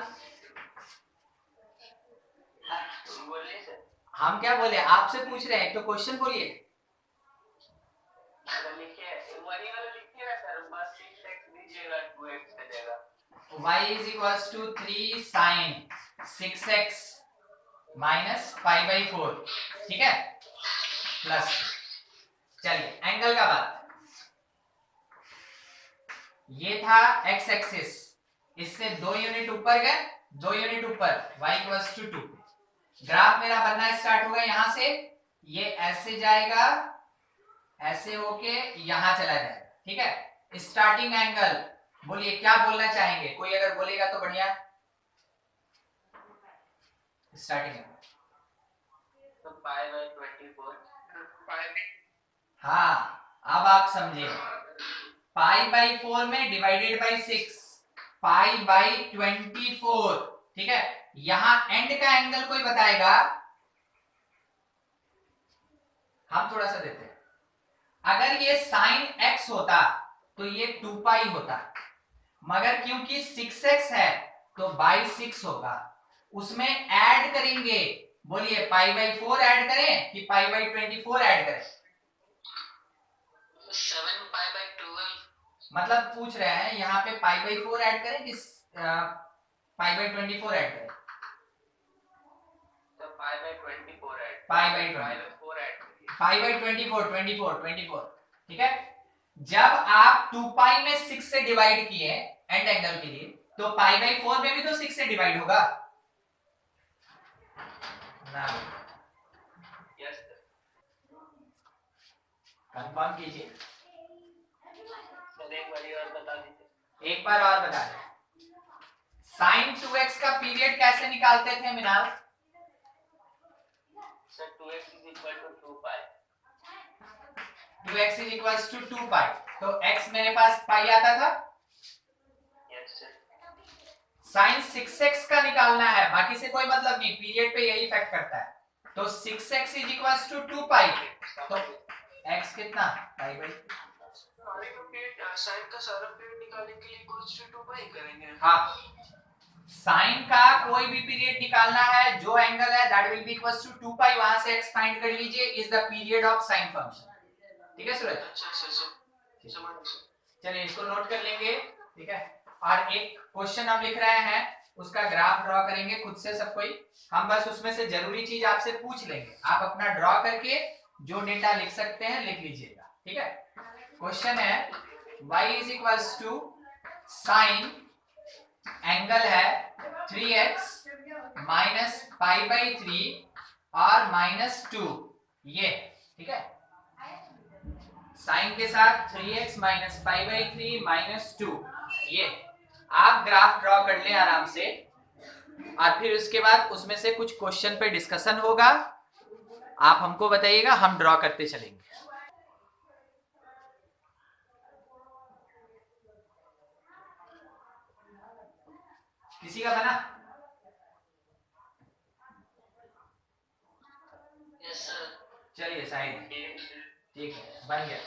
बोलिए सर। हम क्या बोले, आपसे पूछ रहे हैं, तो क्वेश्चन बोलिए। लिखिए वही वाला लिखिए ना सर, बस 6x दीजिएगा 2x की जगह। y = 3 sin 6x minus pi by 4, ठीक है, प्लस। चलिए एंगल का बात, ये था x एक्सिस, इससे 2 यूनिट ऊपर गए, 2 यूनिट ऊपर, y = 2। ग्राफ मेरा बनना स्टार्ट होगा यहां से, ये ऐसे जाएगा, ऐसे होके यहां चला जाएगा, ठीक है। स्टार्टिंग एंगल बोलिए, क्या बोलना चाहेंगे, कोई अगर बोलेगा तो बढ़िया। स्टार्टिंग तो पाई बाई 24। हाँ, अब आप समझे, पाई बाई 4 में डिवाइडेड बाई 6, पाई बाई 24, ठीक है। यहां एंड का एंगल कोई बताएगा? हम थोड़ा सा देते हैं, अगर ये साइन x होता तो ये 2 पाई होता, मगर क्योंकि 6x है तो बाई 6 होगा, उसमें ऐड करेंगे। बोलिए पाई बाई 4 ऐड करें कि पाई बाई 24 ऐड करें? 7 पाई बाई 12। मतलब पूछ रहे हैं यहाँ पे पाई बाई 4 ऐड करें कि पाई बाई 24 ऐड करें? तो pi by 24 add, pi by 4 add, pi by 24, ठीक है। जब आप 2 पाई में 6 से डिवाइड किए एंड एंगल के लिए, तो पाई बाई 4 में भी तो 6 से डिवाइड होगा ना। यस कंफर्म कीजिए, सर, एक बार और बता दीजिए। एक बार और बता दें। साइन 2x का पीरियड कैसे निकालते थे Minal? Sir 2x is equal to 2 pi। 2x is equals to 2 पाई, तो x मेरे पास पाई आता था। Yes sir. साइन 6x का निकालना है, बाकी से कोई मतलब नहीं, पीरियड पे यही इफेक्ट करता है। तो 6x is equals to 2 पाई, तो x कितना पाई बाई, सारे का पीरियड, साइन का सारा पीरियड निकालने के लिए इक्वल्स टू 2 पाई करेंगे। हाँ, साइन का कोई भी पीरियड निकालना है, जो एंगल है that will be equals to 2 pi, वहां से x फाइंड कर लीजिए, is the period of sine function. ठीक है सूरज? अच्छा सर, समझ गया। चलिए इसको नोट कर लेंगे, ठीक है। और एक क्वेश्चन हम लिख रहे हैं, उसका ग्राफ ड्रॉ करेंगे खुद से सब कोई। हम बस उसमें से जरूरी चीज आपसे पूछ लेंगे, आप अपना ड्रॉ करके जो डेटा लिख सकते हैं लिख लीजिएगा, ठीक है। क्वेश्चन है y is equals to sine, angle है 3x माइनस पाई बाई 3 और माइनस 2, ये ठीक है। साइन के साथ 3x minus pi by 3 minus 2, ये आप ग्राफ ड्रॉ कर ले आराम से, और फिर उसके बाद उसमें से कुछ क्वेश्चन पे डिस्कशन होगा, आप हमको बताइएगा, हम ड्रॉ करते चलेंगे। किसी का बना? Yes sir. चलिए साइड, ठीक है, बन गया।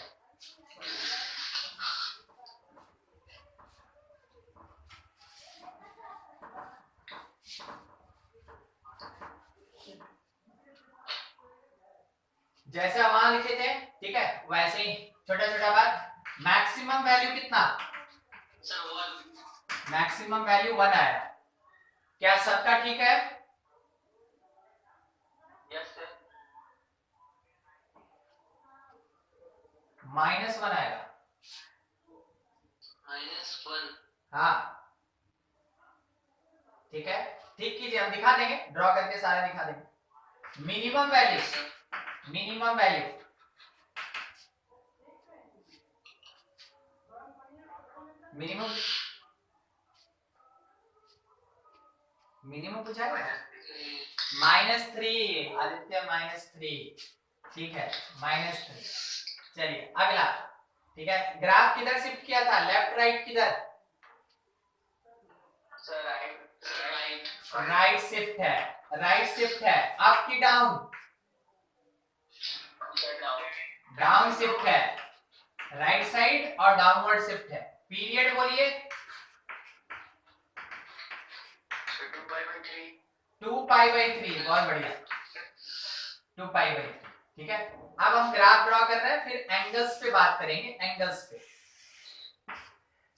जैसा वहां लिखे थे, ठीक है, वैसे ही छोटा छोटा बात। मैक्सिमम वैल्यू कितना? सर 1। मैक्सिमम वैल्यू 1 आया, क्या सबका ठीक है? Yes sir. -1 आएगा। -1। हाँ ठीक है, ठीक कीजिए, हम दिखा देंगे, ड्रॉ करके सारा दिखा देंगे। Minimum value, minimum value minimum minimum पूछा है -3, आदित्य -3, ठीक है, -3। चलिए अगला, ठीक है। ग्राफ किधर शिफ्ट किया था, लेफ्ट राइट किधर? Sir right. राइट शिफ्ट है, राइट शिफ्ट है। अप की डाउन? डाउन शिफ्ट है, राइट साइड और डाउनवर्ड शिफ्ट है। पीरियड बोलिए। 2 पाई बाई 3, बहुत बढ़िया, 2 पाई बाई 3, ठीक है। अब हम ग्राफ ड्रॉ कर रहे हैं, फिर एंगल्स पे बात करेंगे, एंगल्स पे।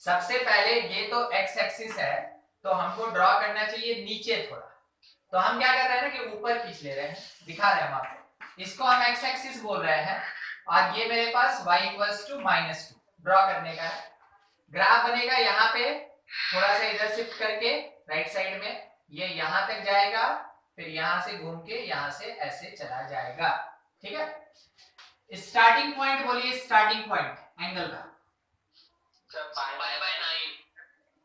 सबसे पहले ये तो एक्स एक्सिस है, तो हमको ड्रॉ करना चाहिए नीचे थोड़ा, तो हम क्या कर रहे हैं ना कि ऊपर खींच ले रहे हैं, दिखा रहे हैं हम आपको। इसको हम एक्स एक्सिस बोल रहे हैं, और ये मेरे पास y इक्वल्स टू -2 ड्रॉ करने का है। ग्राफ बनेगा यहाँ पे, थोड़ा सा इधर शिफ्ट करके राइट साइड में, ये यहाँ तक जाएगा, फिर यहाँ से घूम के यहाँ से ऐसे चला जाएगा, ठीक है। स्टार्टिंग पॉइंट बोलिए, स्टार्टिंग पॉइंट एंगल का।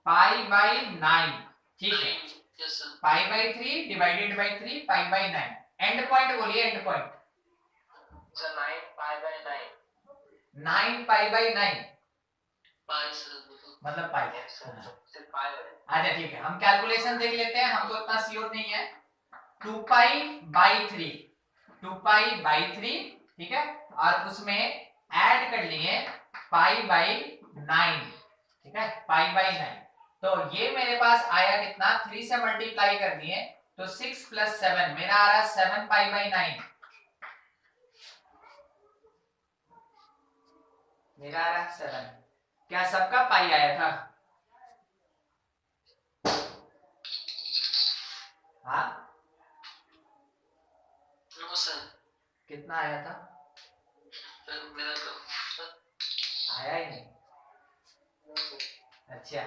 पाई बाई 9, ठीक है। Pi by 3 divided by 3, pi by 9। End point बोलिए, end point. 9 pi by 9। 9 pi by 9 मतलब पाई। अच्छा ठीक है, हम कैलकुलेशन देख लेते हैं, हमको इतना श्योर नहीं है। 2 पाई बाई 3, 2 पाई बाई 3, ठीक है, और उसमें ऐड कर लिए पाई बाई 9, ठीक है, पाई बाई 9। तो ये मेरे पास आया कितना, 3 से मल्टीप्लाई कर दिए तो 6 + 7 मेरा आ रहा 7 पाई बाई 9, मेरा आ रहा 7। क्या सबका पाई आया था? हाँ, नो सर। कितना आया था? सर मेरा तो आया ही नहीं। अच्छा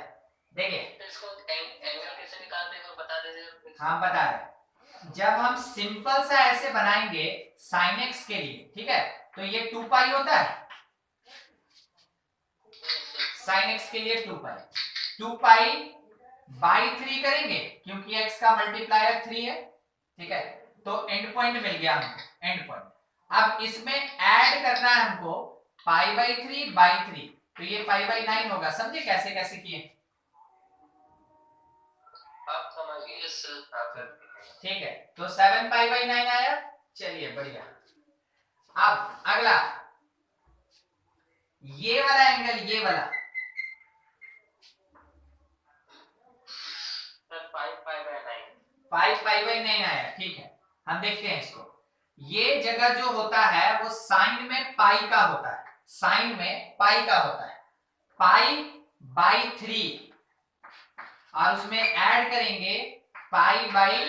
देखिए, इसको एंगल कैसे निकालते हैं वो बता दीजिए। हाँ बता रहे, जब हम सिंपल सा ऐसे बनाएंगे sin x के लिए, ठीक है, तो ये 2 पाई होता है, sin x के लिए 2 पाई बाई 3 करेंगे क्योंकि x का मल्टीप्लायर 3 है, ठीक है, तो एंड पॉइंट मिल गया हमको, एंड पॉइंट। अब इसमें ऐड करना है हमको पाई बाई 3 बाई 3, तो ये पाई बाई 9 होगा। समझे कैसे कैसे किए? आप समझिए सर। ठीक है, तो 7 पाई बाई 9 आया। चलिए बढ़िया। अब अगला ये वाला एंगल, ये वाला sir 5 pi by 9 5 pi by 9 आया। ठीक है, हम देखते हैं इसको। ये जगह जो होता है वो साइन में पाई का होता है, साइन में पाई का होता है, पाई बाई 3, और उसमें ऐड करेंगे पाई बाई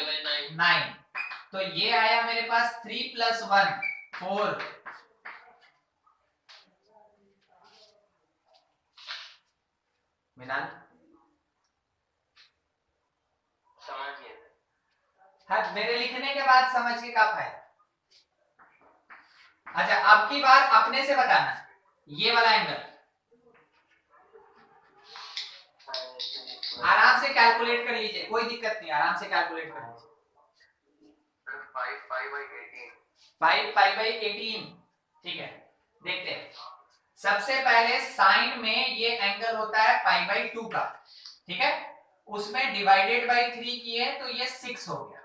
9, तो ये आया मेरे पास 3 + 1 4। मिलान समझिए। हाँ, मेरे लिखने के बाद समझ के क्या फायदा। अच्छा, अब की बार अपने से बताना, ये वाला एंगल आराम से कैलकुलेट कर लीजिए, कोई दिक्कत नहीं, आराम से कैलकुलेट कर लीजिए। 5 पाई बाय 18 5 पाई बाई 18। ठीक है, देखते हैं। सबसे पहले साइन में ये एंगल होता है पाई बाई 2 का, ठीक है, उसमें डिवाइडेड बाई 3 किए तो ये 6 हो गया।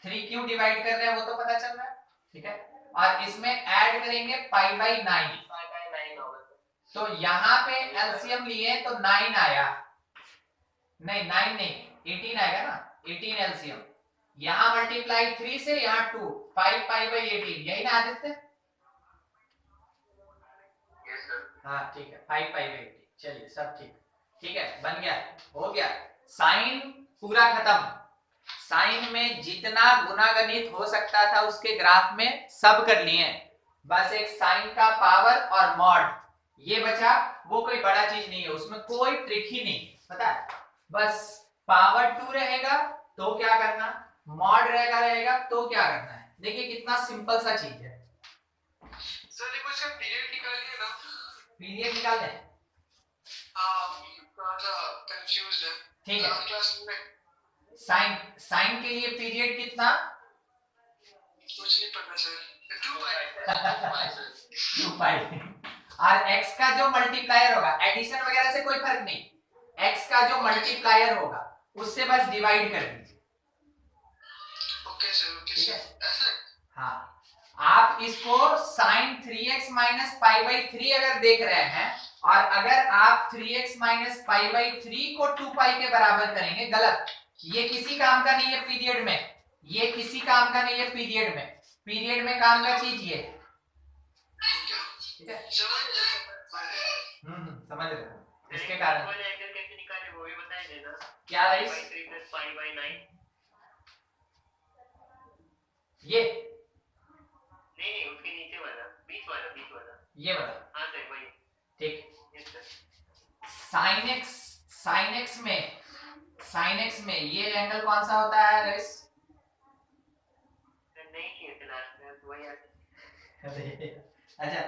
3 क्यों डिवाइड कर रहे हैं वो तो पता चल रहा है, ठीक है, और इसमें ऐड करेंगे पाई बाई 9, तो यहां पे एलसीएम लिए तो 9 आया, नहीं 9 नहीं 18 आएगा ना, 18 एलसीएम, यहां मल्टीप्लाई 3 से यहां 2, 5 पाई बाई 18, यही ना आदित्य? Yes sir. हाँ ठीक है, 5 पाई बाई 18। चलिए सब ठीक, ठीक है, बन गया, हो गया। साइन पूरा खत्म। साइन में जितना गुणागणित हो सकता था उसके ग्राफ में सब कर लिए, बस एक साइन का पावर और मॉड ये बचा। वो कोई बड़ा चीज नहीं है, उसमें कोई ट्रिक ही नहीं, पता है, बस पावर 2 रहेगा तो क्या करना, मॉड रहेगा तो क्या करना है। देखिए कितना सिंपल सा चीज है। सर एक बार पीरियड निकालिए ना। पीरियड निकाल दें, थोड़ा सा कंफ्यूज्ड है। ठीक है, क्लास में साइन साइन के लिए पीरियड कितना? कुछ नहीं पता सर। 2 पाई सर। 2 पाई। और x का जो मल्टीप्लायर होगा, एडिशन वगैरह से कोई फर्क नहीं, x का जो मल्टीप्लायर होगा उससे बस डिवाइड कर दीजिए। Okay sir, okay sir. हाँ, आप इसको sin 3x - पाई बाई 3 अगर देख रहे हैं, और अगर आप 3x - पाई बाई 3 को 2 पाई के बराबर करेंगे, गलत, ये किसी काम का नहीं है पीरियड में, ये किसी काम का नहीं है पीरियड में, पीरियड में काम का चीज ये, ठीक है, समझ रहे हो, इसके कारण कैसे निकाले वो भी बताइए ना। क्या है इस 3 + पाई बाय 9 ये नहीं, उसके नीचे वाला 20 वाला ये वाला, हाँ सर वही। ठीक। Yes sir. sin x में ये एंगल कौन सा होता है गाइस? नहीं किए थे लास्ट में तो वही अच्छा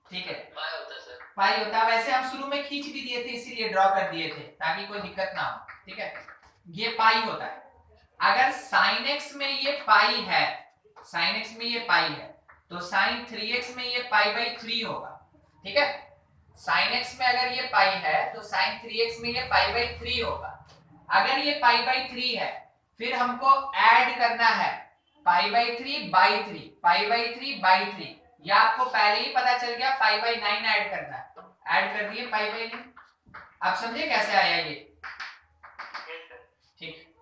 ठीक है, पाई होता है सर। पाई होता है, वैसे हम शुरू में खींच भी दिए थे इसीलिए ड्रॉ कर दिए थे ताकि कोई दिक्कत ना हो, ठीक है, ये पाई होता है। अगर sin x में ये पाई है, sin x में ये पाई है, तो sin 3x में ये पाई बाई 3 होगा, ठीक है, sin x में अगर ये पाई है तो sin 3x में ये पाई बाई 3 होगा। अगर ये पाई बाई 3 है, फिर हमको ऐड करना है pi by 3 by 3, pi by 3 by 3, ये आपको पहले ही पता चल गया, पाई बाई 9 ऐड करना है, ऐड कर दिए पाई बाई 9। आप समझे कैसे आया ये? ठीक,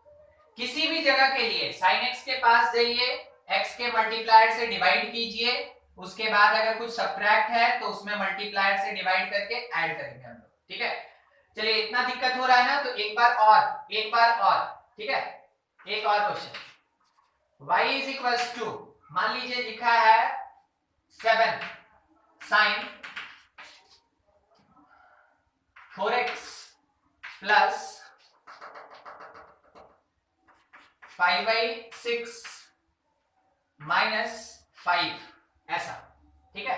किसी भी जगह के लिए sin x के पास जाइए, x के मल्टीप्लायर से डिवाइड कीजिए, उसके बाद अगर कुछ सब्ट्रैक्ट है तो उसमें मल्टीप्लायर से डिवाइड करके ऐड करेंगे हम लोग, ठीक है। चलिए इतना दिक्कत हो रहा है ना, तो एक बार और, ठीक है, एक और क्वेश्चन। y = मान लीजिए लिखा है 7 sin 4x + 5/6 -5 ऐसा। ठीक है,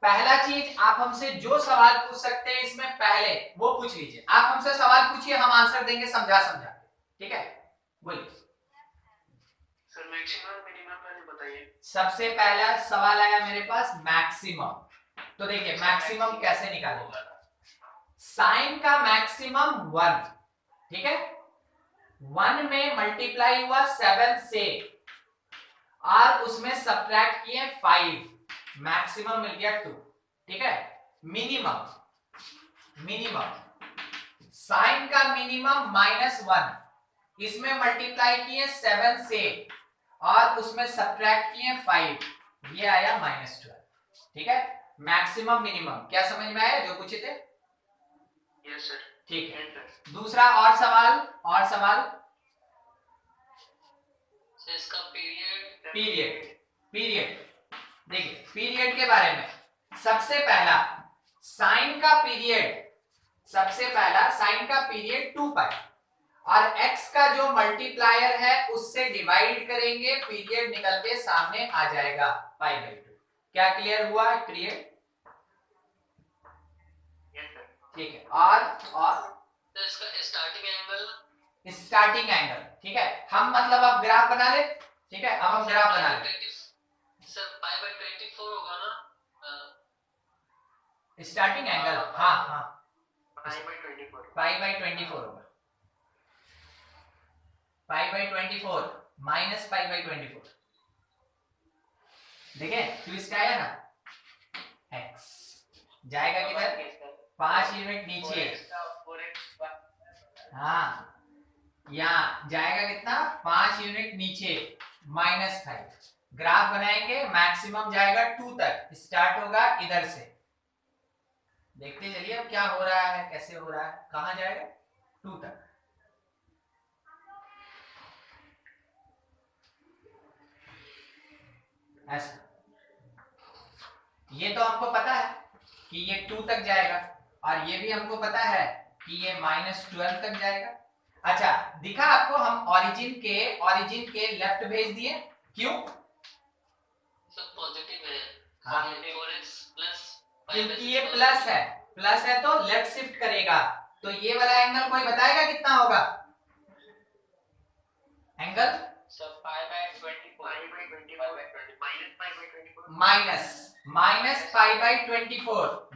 पहला चीज आप हमसे जो सवाल पूछ सकते हैं इसमें पहले वो पूछ लीजिए। आप हमसे सवाल पूछिए, हम आंसर देंगे समझा समझा। ठीक है, बोलिए सर। मैक्सिमम मिनिमम वाले बताइए। सबसे पहला सवाल आया मेरे पास मैक्सिमम। तो देखिए मैक्सिमम कैसे निकालेंगे। साइन का मैक्सिमम 1, ठीक है, 1 में मल्टीप्लाई हुआ 7 से और उसमें सब्ट्रैक्ट किए 5, मैक्सिमम मिल गया 2। ठीक है, मिनिमम साइन का मिनिमम -1, इसमें मल्टीप्लाई किए 7 से और उसमें सब्ट्रैक्ट किए 5, ये आया -12। ठीक है, मैक्सिमम मिनिमम क्या समझ में आया जो पूछे थे? Yes sir. ठीक है, दूसरा और सवाल सर इसका पीरियड देखिए पीरियड के बारे में सबसे पहला साइन का पीरियड 2π और x का जो मल्टीप्लायर है उससे डिवाइड करेंगे, पीरियड निकल के सामने आ जाएगा π/2। क्या क्लियर हुआ पीरियड? ठीक है, और तो इसका स्टार्टिंग एंगल। ठीक है, हम मतलब अब ग्राफ बना ले। ठीक है, अब हम ग्राफ बना ले। सर π/24 होगा ना स्टार्टिंग एंगल? हाँ π/24 π/24 होगा, π/24 -π/24। देखिए ट्विस्ट आया ना, x जाएगा किधर? 5 यूनिट नीचे। हाँ, यहाँ जाएगा कितना? 5 यूनिट नीचे, -5। ग्राफ बनाएंगे, मैक्सिमम जाएगा 2 तक, स्टार्ट होगा इधर से। देखते चलिए अब क्या हो रहा है, कैसे हो रहा है, कहां जाएगा? 2 तक। ऐसा, ये तो हमको पता है कि ये 2 तक जाएगा और ये भी हमको पता है कि ये -12 तक जाएगा। अच्छा, दिखा आपको, हम ओरिजिन के लेफ्ट भेज दिए, क्यों? सब पॉजिटिव है। हाँ, 4x प्लस क्योंकि ये प्लस है तो लेफ्ट शिफ्ट करेगा। तो ये वाला एंगल कोई बताएगा कितना होगा एंगल? सब π/24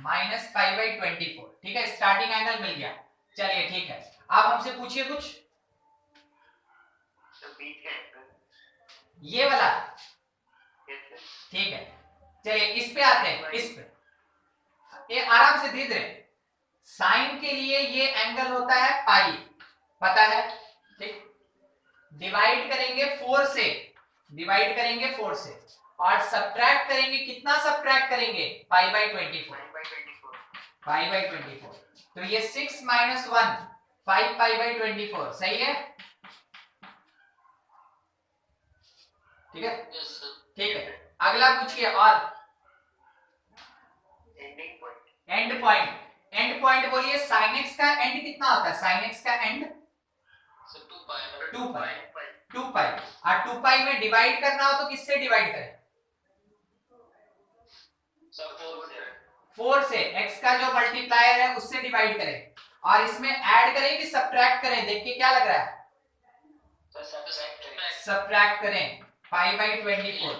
-π/24। ठीक है, स्टार्टिंग एंगल मिल गया। चलिए ठीक है, अब हमसे पूछिए कुछ। ये वाला? ठीक है, चलिए इस पे आते हैं। इस पे ये आराम से धीरे धीरे। साइन के लिए ये एंगल होता है पाई, पता है? ठीक, डिवाइड करेंगे 4 से और सब्ट्रैक्ट करेंगे, कितना सब्ट्रैक्ट करेंगे? π/24। तो ये 6 - 1 5 π/24 सही है? ठीक है, ठीक है, अगला पूछिए। और एंड पॉइंट बोलिए। साइन एक्स का एंड कितना होता है? साइन एक्स का एंड 2π और 2π में डिवाइड करना हो तो किससे डिवाइड करें? 4 से। x का जो मल्टीप्लायर है उससे डिवाइड करें और इसमें ऐड करें कि सब्ट्रैक्ट करें? देख के क्या लग रहा है? सब्ट्रैक्ट करें। π/24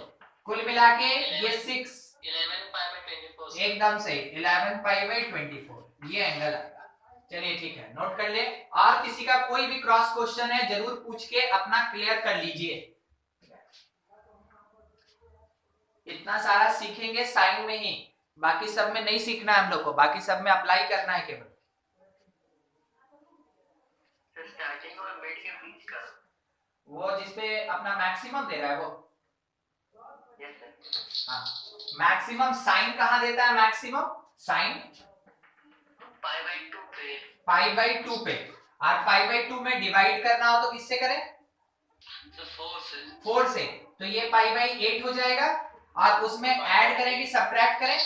कुल मिला के ये 6 11 π/24 एकदम सही, 11 π/24 ये एंगल आएगा। चलिए ठीक है, नोट कर ले। और किसी का कोई भी क्रॉस क्वेश्चन है जरूर पूछ के अपना क्लियर कर लीजिए। इतना सारा सीखेंगे साइन में ही, बाकी सब में नहीं सीखना है हम लोग को, बाकी सब में अप्लाई करना है केवल। स्टार्टिंग और मिड के बीच का वो जिसपे अपना मैक्सिमम दे रहा है वो। हाँ, मैक्सिमम साइन कहाँ देता है? मैक्सिमम साइन π/2 पे और π/2 में डिवाइड करना हो तो किससे करें? 4 से। तो ये π/8 हो जाएगा और उसमें ऐड करें कि सब्ट्रैक्ट करें?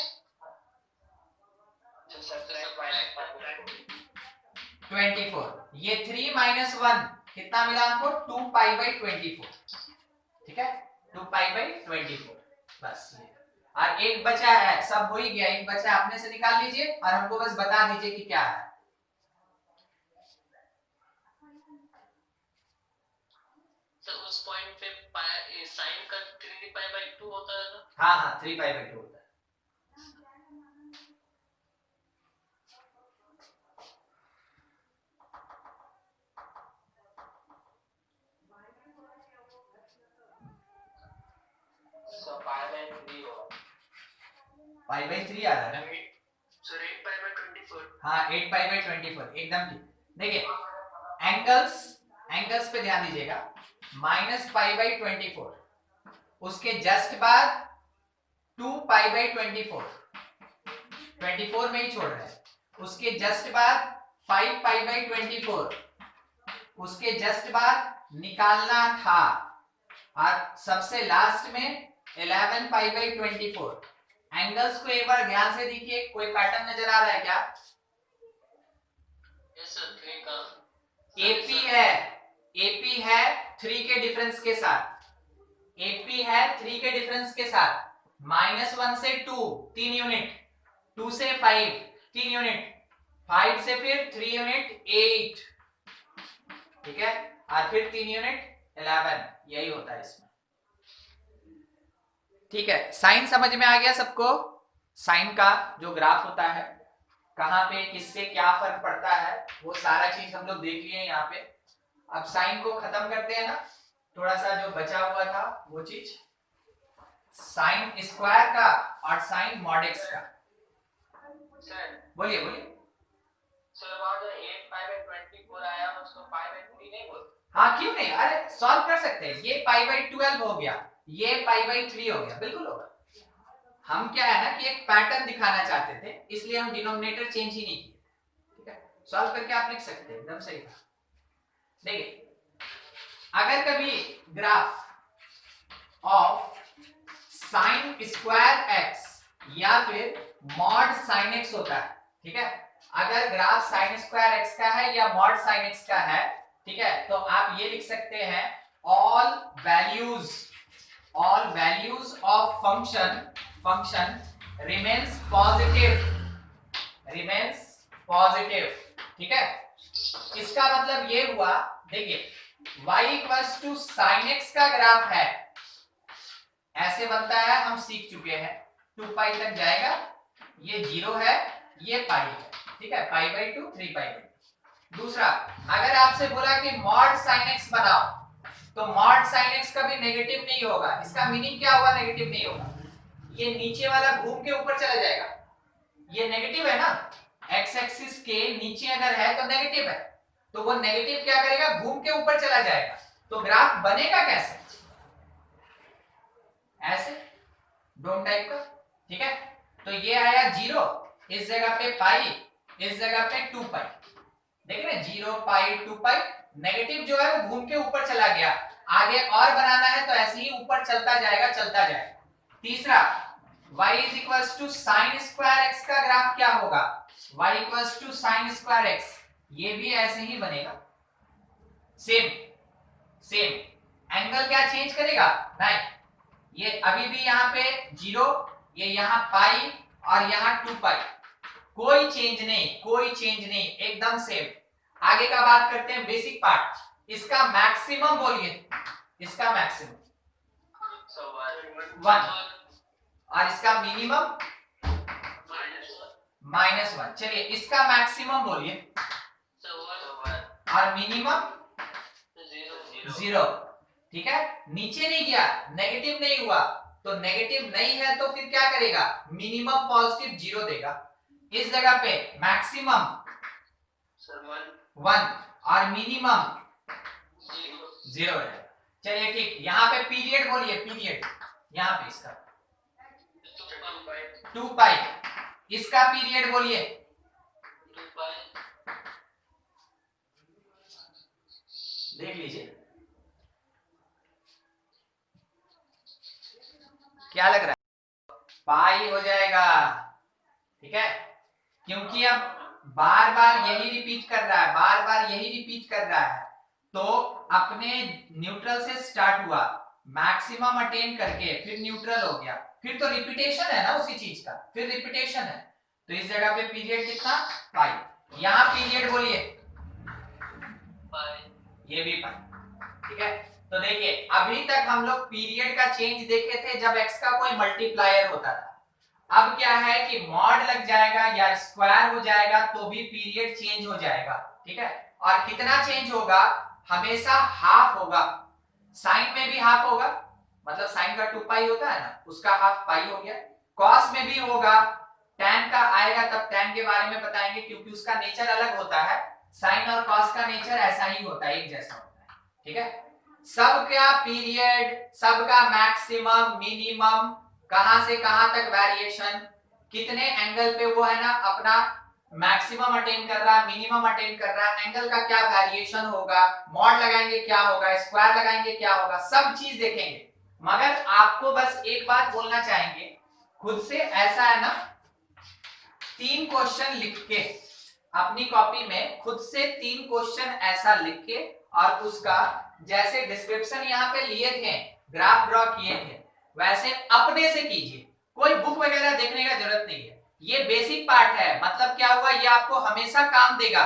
24। ये 3 - 1 कितना मिला हमको 2π/24, ठीक है 2π/24, बस ये। और एक बचा है, सब हो ही गया, एक बचा अपने से निकाल लीजिए और हमको बस बता दीजिए कि क्या है। तो उस पॉइंट पे साइन का 3π/2 होता है ना? हाँ हाँ 3π/2 होता है। So π/3 होगा। π/3 आ रहा है ना? So 8π/24। हाँ 8π/24 एकदम ठीक। देखिए एंगल्स पे ध्यान दीजिएगा, -π/24, उसके जस्ट बाद 2π/24, 24 में ही छोड़ रहे हैं, उसके जस्ट बाद 5π/24, उसके जस्ट बाद निकालना था, और सबसे लास्ट में 11π/24। एंगल्स को एक बार ध्यान से देखिए, कोई पैटर्न नजर आ रहा है क्या? यस सर, 3 का एपी है 3 के डिफरेंस के साथ, एपी है 3 के डिफरेंस के साथ, -1 से 2 3 यूनिट, 2 से 5 3 यूनिट, 5 से फिर 3 यूनिट 8, ठीक है, और फिर 3 यूनिट 11, यही होता है इसमें। ठीक है, साइन समझ में आ गया सबको? साइन का जो ग्राफ होता है, कहां पे किससे क्या फर्क पड़ता है, वो सारा चीज हम लोग देख लिए यहाँ पे। अब साइन को खत्म करते हैं ना, थोड़ा सा जो बचा हुआ था वो चीज, साइन स्क्वायर का और साइन मॉड एक्स का। सर बोलिए बोलिए। सर वहां जो 8π/24 आया उसको π/3 नहीं बोलते? हाँ क्यों नहीं, अरे सॉल्व कर सकते हैं, ये π/12 हो गया, ये π/3 हो गया, बिल्कुल होगा। हम क्या है ना कि एक पैटर्न दिखाना चाहते थे, इसलिए हम डिनोमिनेटर चेंज ही नहीं किए, ठीक है, सॉल्व करके आप लिख सकते हैं, एकदम सही था। देखिए अगर कभी graph of sine square x या फिर मॉड साइन एक्स होता है, ठीक है, अगर ग्राफ साइन स्क्वायर एक्स का है या मॉड साइन एक्स का है, ठीक है, तो आप ये लिख सकते हैं all values of function remains positive, ठीक है। इसका मतलब ये हुआ, देखिए y = sin x का ग्राफ है, ऐसे बनता है, हम सीख चुके हैं, 2π तक जाएगा, ये 0 है, ये पाई है, ठीक है, π/2 3π/2। दूसरा, अगर आपसे बोला कि मॉड sin x बनाओ, तो मॉड sin x कभी नेगेटिव नहीं होगा। इसका मीनिंग क्या हुआ नेगेटिव नहीं होगा? ये नीचे वाला घूम के ऊपर चला जाएगा, ये नेगेटिव है ना, x एक्सिस के नीचे अगर है तो नेगेटिव है, तो वो नेगेटिव क्या करेगा, घूम के ऊपर चला जाएगा, तो ग्राफ बनेगा कैसे? ऐसे डोम टाइप का, ठीक है। तो ये आया 0, इस जगह पे पाई, इस जगह पे 2π, देखिए ना 0π 2π, नेगेटिव जो है वो घूम के ऊपर चला गया, आगे और बनाना है तो ऐसे ही ऊपर चलता जाएगा। तीसरा, y = sin स्क्वायर x का ग्राफ क्या होगा, y = sin स्क्वायर x, ये भी ऐसे ही बनेगा, सेम एंगल क्या चेंज करेगा, नहीं, ये अभी भी यहाँ पे 0, ये यहाँ पाई और यहाँ 2π, कोई चेंज नहीं, एकदम सेम। आगे का बात करते हैं बेसिक पार्ट, इसका मैक्सिमम बोलिए, इसका मैक्सिमम 1 और इसका मिनिमम -1। चलिए इसका मैक्सिमम बोलिए और मिनिमम 0, ठीक है, नीचे नहीं गया, नेगेटिव नहीं हुआ, तो नेगेटिव नहीं है तो फिर क्या करेगा, मिनिमम पॉजिटिव 0 देगा, इस जगह पे मैक्सिमम 1 और मिनिमम 0 है। चलिए ठीक, यहाँ पे पीरियड बोलिए, पीरियड यहाँ पे इसका 2π, इसका पीरियड बोलिए 2π। देख लीजिए क्या लग रहा है, पाई हो जाएगा, ठीक है, क्योंकि अब बार बार यही रिपीट कर रहा है, तो अपने न्यूट्रल से स्टार्ट हुआ, मैक्सिमम अटेन करके फिर न्यूट्रल हो गया, फिर तो रिपीटेशन है ना उसी चीज का, फिर रिपीटेशन है, तो इस जगह पे पीरियड कितना पाई, यहां पीरियड बोलिए ये भी पाई, ठीक है। तो देखिए अभी तक हम लोग पीरियड का चेंज देखे थे जब x का कोई मल्टीप्लायर होता था, अब क्या है कि मॉड लग जाएगा या स्क्वायर हो जाएगा तो भी पीरियड चेंज हो जाएगा, ठीक है। और कितना चेंज होगा, हमेशा हाफ होगा, साइन में भी हाफ होगा, मतलब साइन का 2 पाई होता है ना, उसका हाफ पाई हो गया, कॉस में भी होगा, tan का आएगा तब tan के बारे में बताएंगे क्योंकि उसका नेचर अलग होता है, साइन और कॉस का नेचर ऐसा ही होता है, एक जैसा होता है, ठीक है। सबका पीरियड, सबका मैक्सिमम मिनिमम, कहां से कहां तक वेरिएशन, कितने एंगल पे वो है ना अपना मैक्सिमम अटेन कर रहा है, मिनिमम अटेन कर रहा है, एंगल का क्या वेरिएशन होगा, मॉड लगाएंगे क्या होगा, स्क्वायर लगाएंगे क्या होगा, सब चीज देखेंगे। मगर आपको बस एक बात बोलना चाहेंगे, खुद से ऐसा है ना 3 क्वेश्चन लिख के अपनी कॉपी में खुद से 3 क्वेश्चन ऐसा लिख के और उसका जैसे डिस्क्रिप्शन यहाँ पे लिए थे, ग्राफ ड्रॉ किए थे, वैसे अपने से कीजिए, कोई बुक वगैरह देखने का जरूरत नहीं है, ये बेसिक पार्ट है। मतलब क्या हुआ, ये आपको हमेशा काम देगा,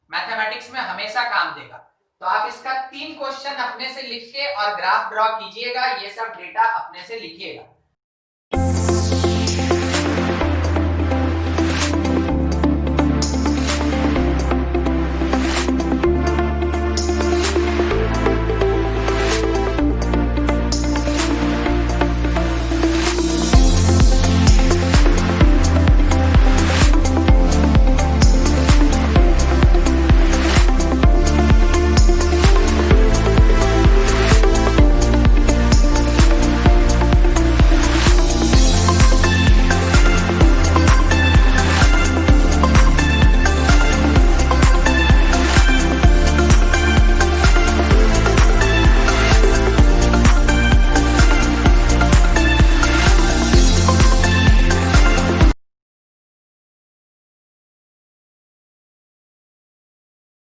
मैथमेटिक्स में हमेशा काम देगा। तो आप इसका 3 क्वेश्चन अपने से लिख के और ग्राफ ड्रॉ कीजिएगा, ये सब डेटा अपने से लिखिएगा।